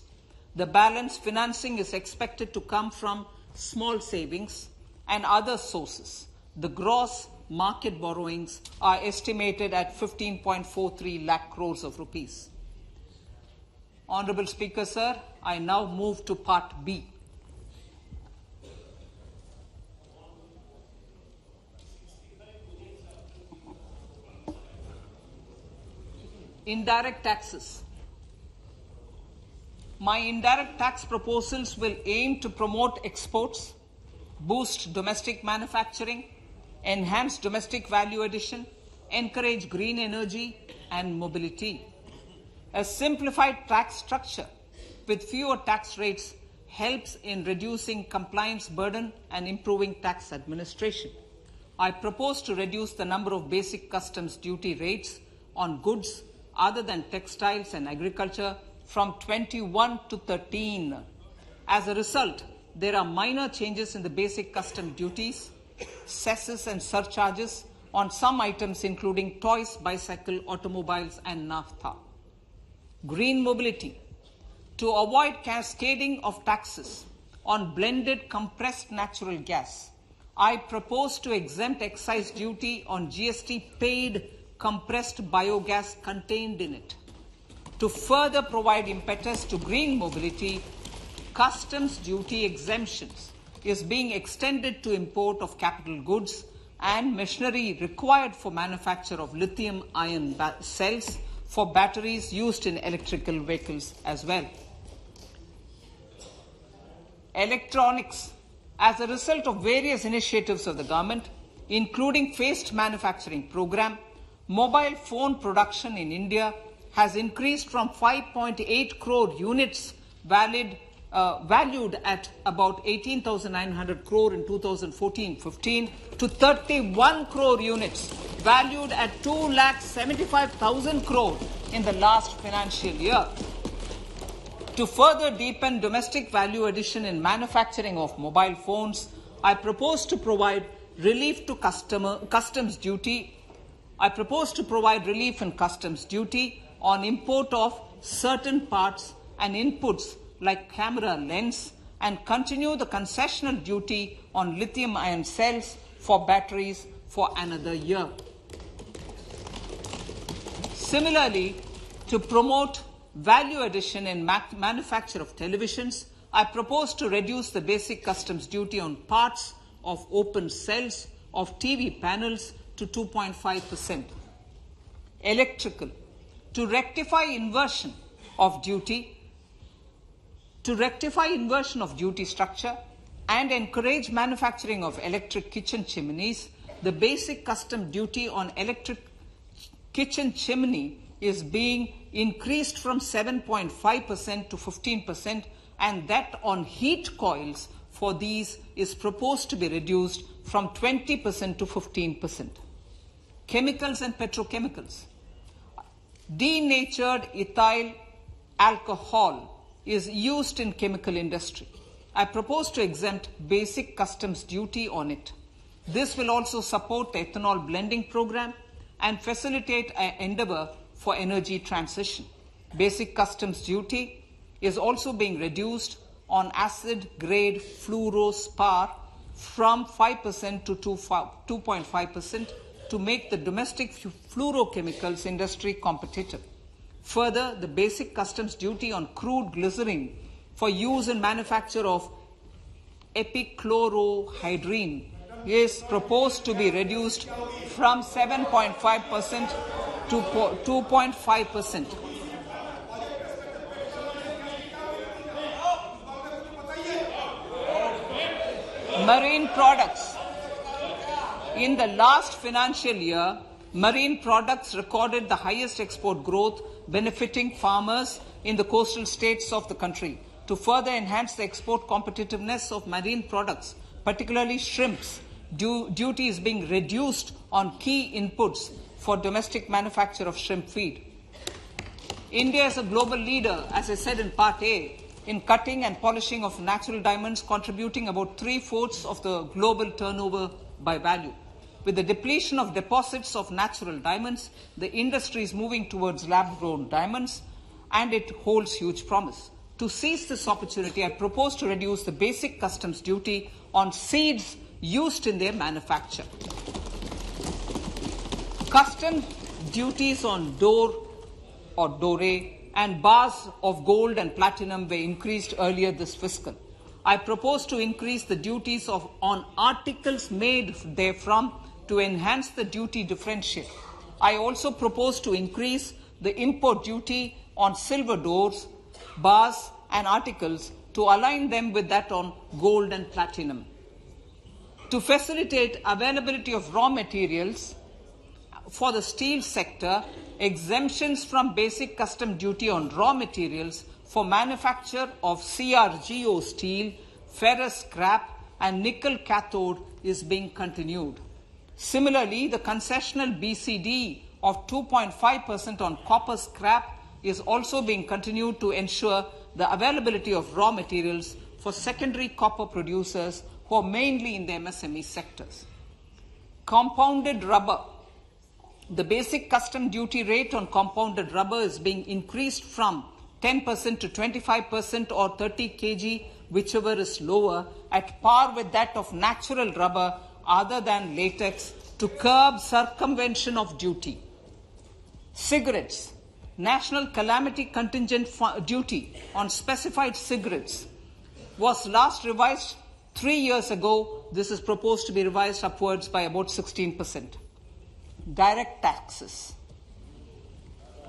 The balance financing is expected to come from small savings and other sources. The gross market borrowings are estimated at 15.43 lakh crores of rupees. Honorable Speaker, sir, I now move to Part B. Indirect taxes. My indirect tax proposals will aim to promote exports, boost domestic manufacturing, enhance domestic value addition, encourage green energy and mobility. A simplified tax structure with fewer tax rates helps in reducing compliance burden and improving tax administration. I propose to reduce the number of basic customs duty rates on goods other than textiles and agriculture from 21 to 13. As a result, there are minor changes in the basic custom duties, cesses and surcharges on some items including toys, bicycle, automobiles and naphtha. Green mobility. To avoid cascading of taxes on blended compressed natural gas, I propose to exempt excise duty on GST paid compressed biogas contained in it. To further provide impetus to green mobility, customs duty exemptions is being extended to import of capital goods and machinery required for manufacture of lithium-ion cells for batteries used in electrical vehicles as well. Electronics. As a result of various initiatives of the government, including phased manufacturing program, mobile phone production in India has increased from 5.8 crore units valued at about 18,900 crore in 2014-15 to 31 crore units valued at 2,75,000 crore in the last financial year. To further deepen domestic value addition in manufacturing of mobile phones, I propose to provide relief to customs duty. I propose to provide relief in customs duty on import of certain parts and inputs like camera lens and continue the concessional duty on lithium-ion cells for batteries for another year. Similarly, to promote value addition in manufacture of televisions, I propose to reduce the basic customs duty on parts of open cells of TV panels to 2.5%. Electrical. To rectify inversion of duty structure and encourage manufacturing of electric kitchen chimneys, the basic custom duty on electric kitchen chimney is being increased from 7.5% to 15%, and that on heat coils for these is proposed to be reduced from 20% to 15%. Chemicals and petrochemicals. Denatured ethyl alcohol is used in chemical industry. I propose to exempt basic customs duty on it. This will also support the ethanol blending program and facilitate an endeavor for energy transition. Basic customs duty is also being reduced on acid-grade fluorospar from 5% to 2.5% to make the domestic fluorochemicals industry competitive. Further, the basic customs duty on crude glycerin for use in manufacture of epichlorohydrin is proposed to be reduced from 7.5% to 2.5%. Marine products. In the last financial year, marine products recorded the highest export growth, benefiting farmers in the coastal states of the country. To further enhance the export competitiveness of marine products, particularly shrimps, duty is being reduced on key inputs for domestic manufacture of shrimp feed. India is a global leader, as I said in Part A, in cutting and polishing of natural diamonds, contributing about 3/4 of the global turnover by value. With the depletion of deposits of natural diamonds, the industry is moving towards lab-grown diamonds, and it holds huge promise. To seize this opportunity, I propose to reduce the basic customs duty on seeds used in their manufacture. Customs duties on dore and bars of gold and platinum were increased earlier this fiscal. I propose to increase the duties on articles made therefrom to enhance the duty differential. I also propose to increase the import duty on silver doors, bars and articles to align them with that on gold and platinum. To facilitate availability of raw materials for the steel sector, exemptions from basic custom duty on raw materials for manufacture of CRGO steel, ferrous scrap and nickel cathode is being continued. Similarly, the concessional BCD of 2.5% on copper scrap is also being continued to ensure the availability of raw materials for secondary copper producers who are mainly in the MSME sectors. Compounded rubber. The basic custom duty rate on compounded rubber is being increased from 10% to 25% or 30 kg, whichever is lower, at par with that of natural rubber other than latex, to curb circumvention of duty. Cigarettes. National calamity contingent duty on specified cigarettes was last revised 3 years ago. This is proposed to be revised upwards by about 16%. Direct taxes.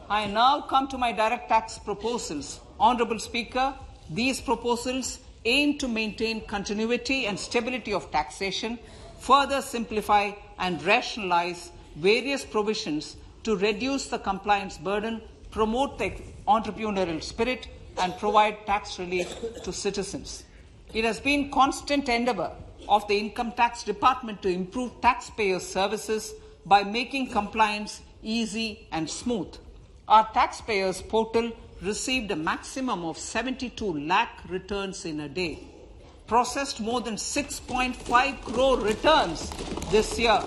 I now come to my direct tax proposals. Honourable Speaker, these proposals aim to maintain continuity and stability of taxation, further simplify and rationalize various provisions to reduce the compliance burden, promote the entrepreneurial spirit, and provide tax relief to citizens. It has been constant endeavour of the Income Tax Department to improve taxpayers' services by making compliance easy and smooth. Our taxpayers portal received a maximum of 72 lakh returns in a day, processed more than 6.5 crore returns this year.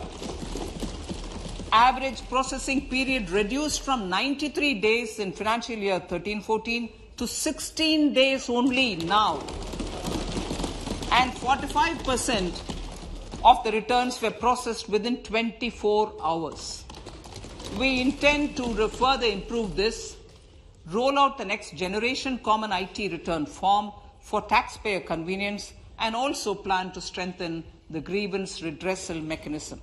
Average processing period reduced from 93 days in financial year 13-14 to 16 days only now. And 45% of the returns were processed within 24 hours. We intend to further improve this, roll out the next generation common IT return form for taxpayer convenience, and also plan to strengthen the grievance redressal mechanism.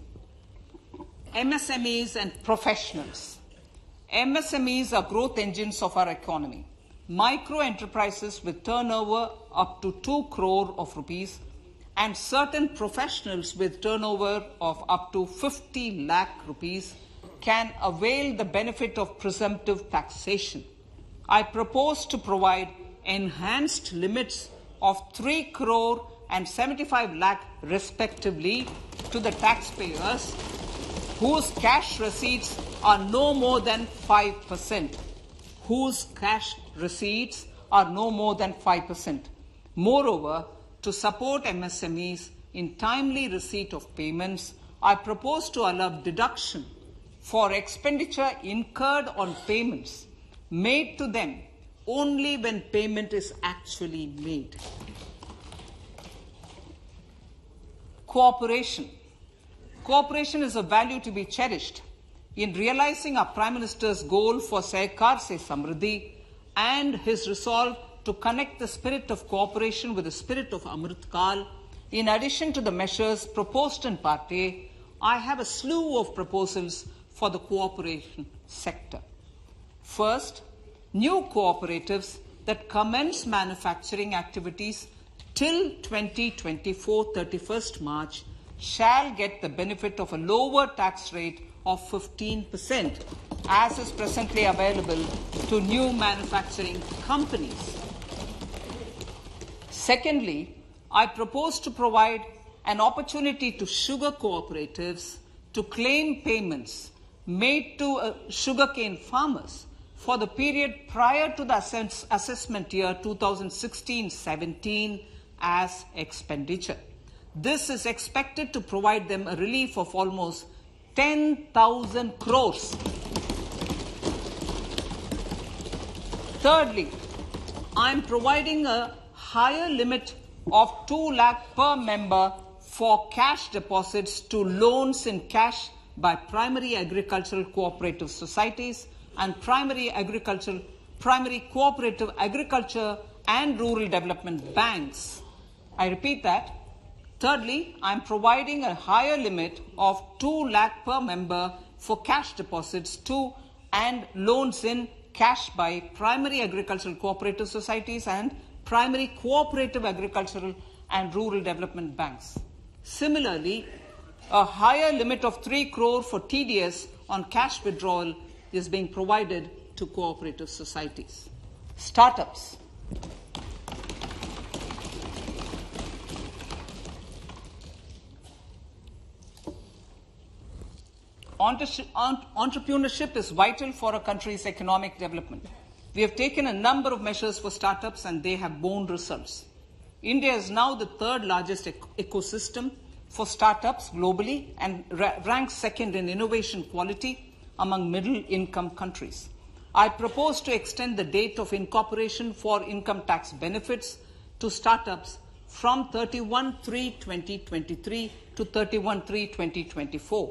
MSMEs and professionals. MSMEs are growth engines of our economy. Micro enterprises with turnover up to 2 crore of rupees and certain professionals with turnover of up to 50 lakh rupees can avail the benefit of presumptive taxation. I propose to provide enhanced limits of 3 crore and 75 lakh respectively to the taxpayers whose cash receipts are no more than 5%. Whose cash receipts are no more than 5%. Moreover, to support MSMEs in timely receipt of payments, I propose to allow deduction for expenditure incurred on payments made to them only when payment is actually made. Cooperation. Cooperation is a value to be cherished. In realizing our Prime Minister's goal for Sehkar Se Samriddhi and his resolve to connect the spirit of cooperation with the spirit of Amrit Kal, in addition to the measures proposed in Part A, I have a slew of proposals for the cooperation sector. First, new cooperatives that commence manufacturing activities till 2024, 31st March, shall get the benefit of a lower tax rate of 15%, as is presently available to new manufacturing companies. Secondly, I propose to provide an opportunity to sugar cooperatives to claim payments made to sugarcane farmers for the period prior to the assessment year 2016-17 as expenditure. This is expected to provide them a relief of almost 10,000 crores. Thirdly, I am providing a higher limit of 2 lakh per member for cash deposits to loans in cash by primary agricultural cooperative societies and primary cooperative agriculture and rural development banks. I repeat that. Thirdly, I am providing a higher limit of 2 lakh per member for cash deposits to and loans in cash by primary agricultural cooperative societies and primary cooperative agricultural and rural development banks. Similarly, a higher limit of 3 crore for TDS on cash withdrawal is being provided to cooperative societies. Startups. Entrepreneurship is vital for a country's economic development. We have taken a number of measures for startups and they have borne results. India is now the third largest ecosystem for startups globally and ranks second in innovation quality among middle-income countries. I propose to extend the date of incorporation for income tax benefits to startups from 31/3/2023 to 31/3/2024.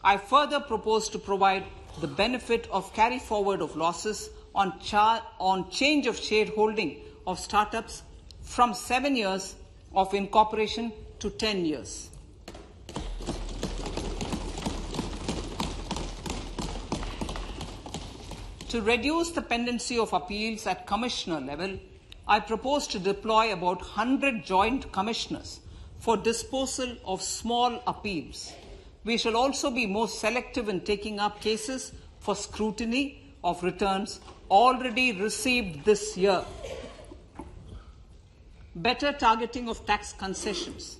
I further propose to provide the benefit of carry forward of losses on change of shareholding of startups from 7 years of incorporation to 10 years. To reduce the pendency of appeals at commissioner level, I propose to deploy about 100 joint commissioners for disposal of small appeals. We shall also be more selective in taking up cases for scrutiny of returns already received this year. Better targeting of tax concessions.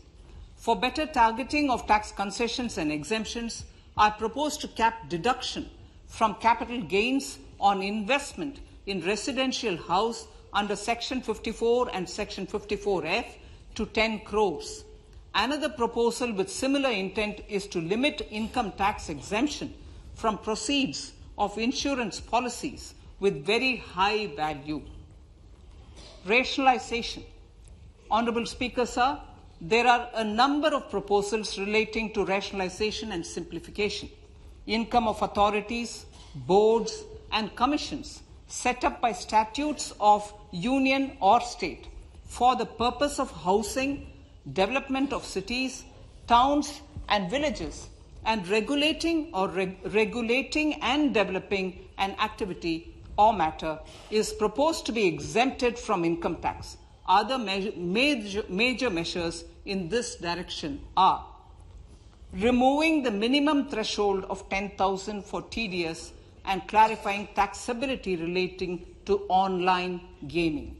For better targeting of tax concessions and exemptions, I propose to cap deduction from capital gains on investment in residential house under Section 54 and Section 54F to 10 crores. Another proposal with similar intent is to limit income tax exemption from proceeds of insurance policies with very high value. Rationalization. Honourable Speaker, sir, there are a number of proposals relating to rationalization and simplification. Income of authorities, boards, and commissions set up by statutes of union or state for the purpose of housing, development of cities, towns, and villages, and regulating and developing an activity or matter is proposed to be exempted from income tax. Other major measures in this direction are removing the minimum threshold of 10,000 for TDS and clarifying taxability relating to online gaming,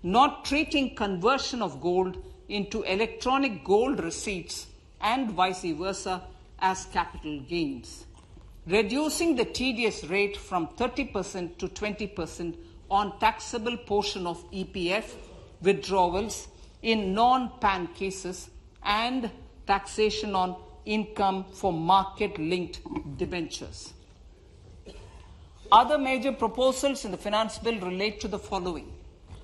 not treating conversion of gold into electronic gold receipts and vice versa as capital gains, reducing the TDS rate from 30% to 20% on taxable portion of EPF withdrawals in non-PAN cases, and taxation on income for market-linked debentures. Other major proposals in the finance bill relate to the following: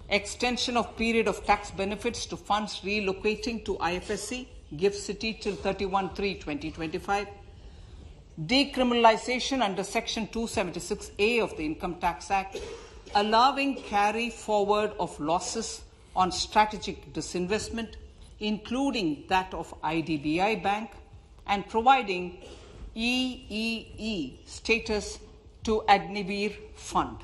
extension of period of tax benefits to funds relocating to IFSC, GIFT City till 31/3/2025, decriminalization under Section 276A of the Income Tax Act, allowing carry forward of losses on strategic disinvestment, including that of IDBI Bank, and providing EEE status to Agniveer Fund.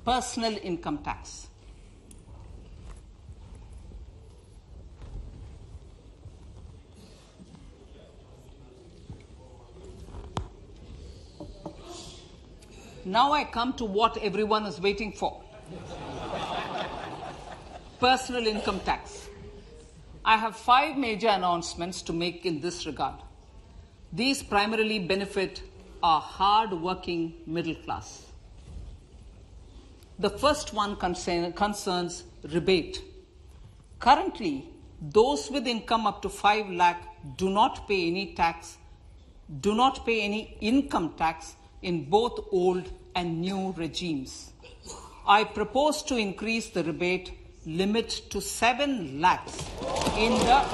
Personal income tax. Now I come to what everyone is waiting for. Personal income tax. I have 5 major announcements to make in this regard. These primarily benefit our hard-working middle class. The first one concerns rebate. Currently, those with income up to 5 lakh do not pay any income tax in both old and new regimes. I propose to increase the rebate limit to 7 lakhs in the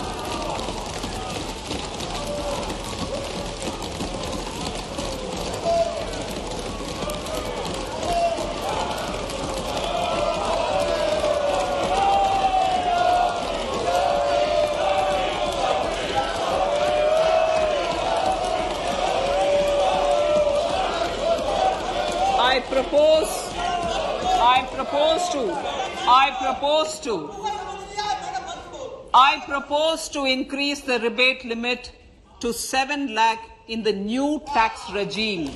I propose to increase the rebate limit to 7 lakh in the new tax regime.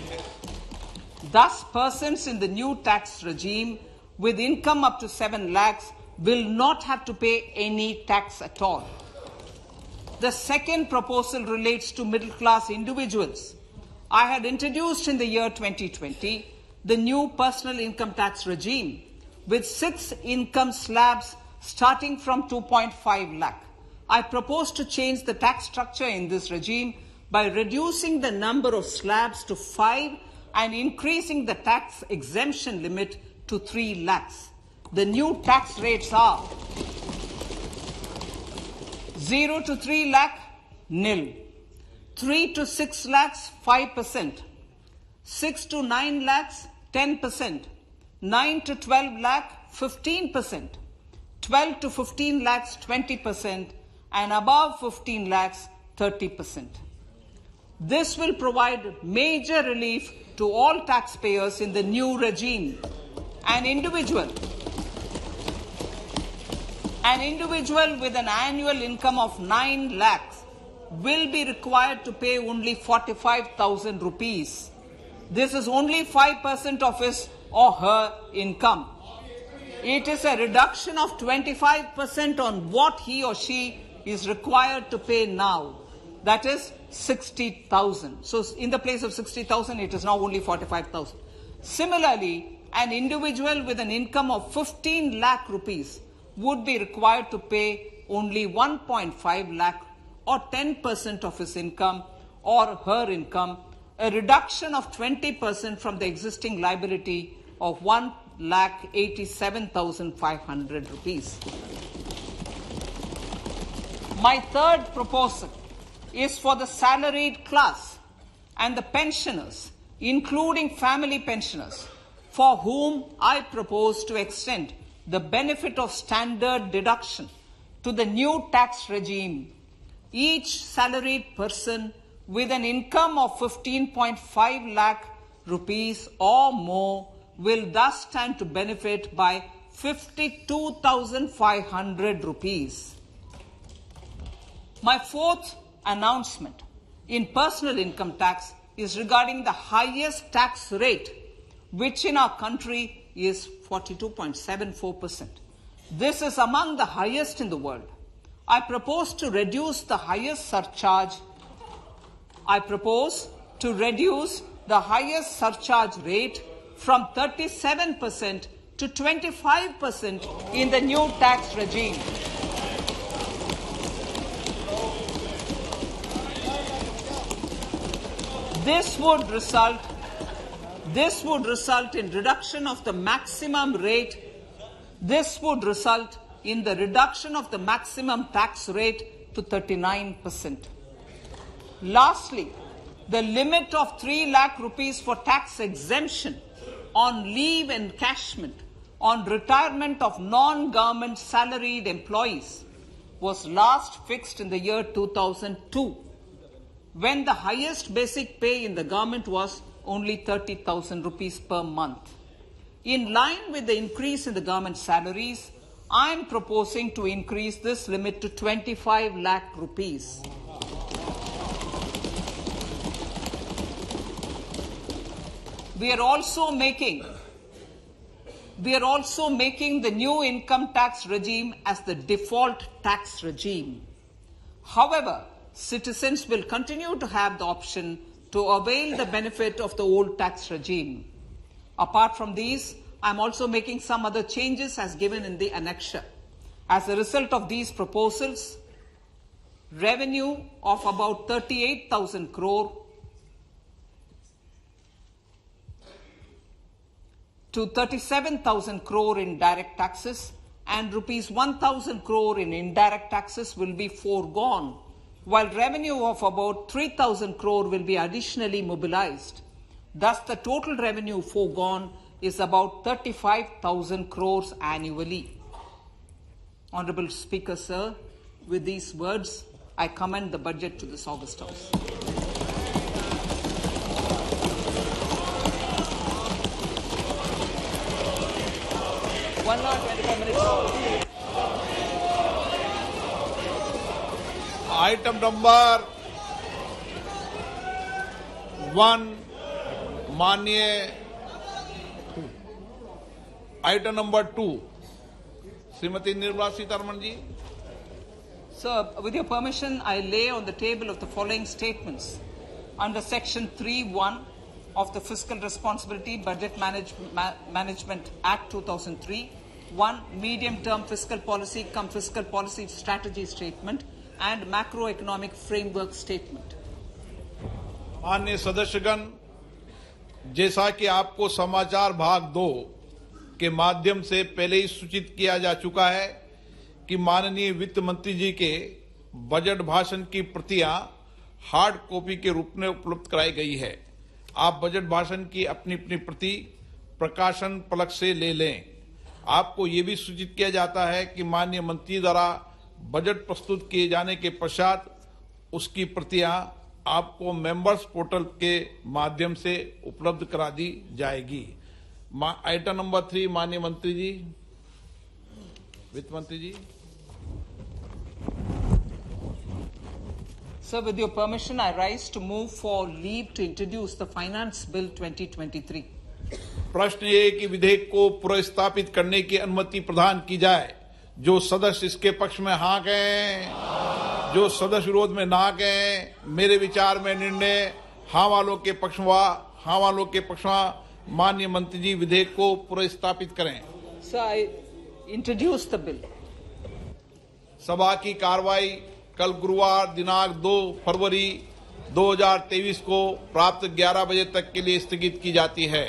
Thus, persons in the new tax regime with income up to 7 lakhs will not have to pay any tax at all. The second proposal relates to middle-class individuals. I had introduced in the year 2020 the new personal income tax regime with 6 income slabs starting from 2.5 lakh. I propose to change the tax structure in this regime by reducing the number of slabs to 5 and increasing the tax exemption limit to 3 lakhs. The new tax rates are 0 to 3 lakh, nil. 3 to 6 lakhs, 5%. 6 to 9 lakhs, 10%. 9 to 12 lakh, 15%. 12 to 15 lakhs, 20%. And above 15 lakhs, 30%. This will provide major relief to all taxpayers in the new regime. An individual with an annual income of 9 lakhs will be required to pay only 45,000 rupees. This is only 5% of his or her income. It is a reduction of 25% on what he or she is required to pay now. That is 60,000. So in the place of 60,000, it is now only 45,000. Similarly, an individual with an income of 15 lakh rupees would be required to pay only 1.5 lakh or 10% of his income or her income, a reduction of 20% from the existing liability of 1,87,500 rupees. My third proposal is for the salaried class and the pensioners, including family pensioners, for whom I propose to extend the benefit of standard deduction to the new tax regime. Each salaried person with an income of 15.5 lakh rupees or more will thus stand to benefit by 52,500 rupees. My fourth announcement in personal income tax is regarding the highest tax rate, which in our country is 42.74%. This is among the highest in the world. I propose to reduce the highest surcharge I propose to reduce the highest surcharge rate from 37% to 25% in the new tax regime. This would result in reduction of the maximum rate. This would result in the reduction of the maximum tax rate to 39%. Lastly, the limit of 3 lakh rupees for tax exemption on leave encashment on retirement of non-government salaried employees was last fixed in the year 2002, when the highest basic pay in the government was only 30,000 rupees per month. In line with the increase in the government salaries, I am proposing to increase this limit to 25 lakh rupees. We are also making the new income tax regime as the default tax regime. However, citizens will continue to have the option to avail the benefit of the old tax regime. Apart from these, I am also making some other changes as given in the annexure. As a result of these proposals, revenue of about 38,000 crore to 37,000 crore in direct taxes and rupees 1,000 crore in indirect taxes will be foregone, while revenue of about 3,000 crore will be additionally mobilized. Thus, the total revenue foregone is about 35,000 crores annually. Honorable Speaker, sir, with these words, I commend the budget to this August House. One hour, 25 minutes. Item number 1, माननीय item number 2 Shrimati Nirmala Sitharaman ji. Sir, with your permission, I lay on the table of the following statements. Under Section 3(1) of the Fiscal Responsibility Budget Management Act 2003, 1. Medium-term fiscal policy cum fiscal policy strategy statement and macroeconomic framework statement. माननीय सदस्यगण, जैसा कि आपको समाचार भाग 2 के माध्यम से पहले ही सूचित किया जा चुका है कि माननीय वित्त मंत्री जी के बजट भाषण की प्रतियां हार्ड कॉपी के रूप में उपलब्ध कराई गई है. आप बजट भाषण की अपनी अपनी प्रति प्रकाशन पलक से ले लें. आपको ये भी सूचित किया जाता है कि माननीय मंत्री द्वारा बजट प्रस्तुत किए जाने के पश्चात उसकी प्रतियां आपको मेंबर्स पोर्टल के माध्यम से उपलब्ध करा दी जाएगी. आइटम नंबर 3, माननीय मंत्री जी, वित्त मंत्री जी. Sir, with your permission, I rise to move for leave to introduce the Finance Bill 2023. प्रश्न ये कि विधेयक को पुनर्स्थापित करने की अनुमति प्रदान की जाए. जो सदस्य इसके पक्ष में हाँ कहें, जो सदस्य विरोध में ना कहें. मेरे विचार में निर्णय हाँ वालों के पक्ष में. माननीय मंत्री जी विधेयक को पुनर्स्थापित करें. Sir, I introduce the bill. सभा की कार्रवाई कल गुरुवार दिनांक 2 फरवरी 2023 को प्राप्त 11 बजे तक के लिए स्थगित की जाती है.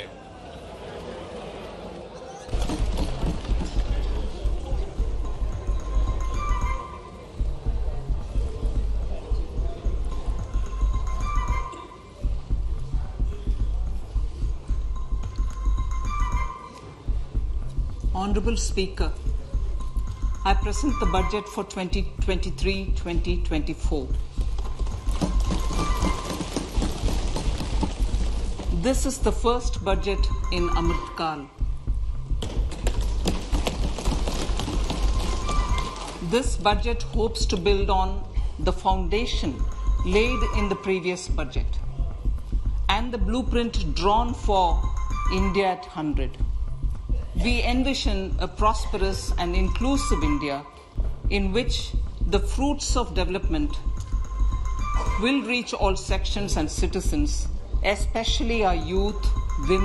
Honorable Speaker, I present the budget for 2023-2024. This is the first budget in Amrit Kal. This budget hopes to build on the foundation laid in the previous budget and the blueprint drawn for India at 100. We envision a prosperous and inclusive India in which the fruits of development will reach all sections and citizens, especially our youth, women,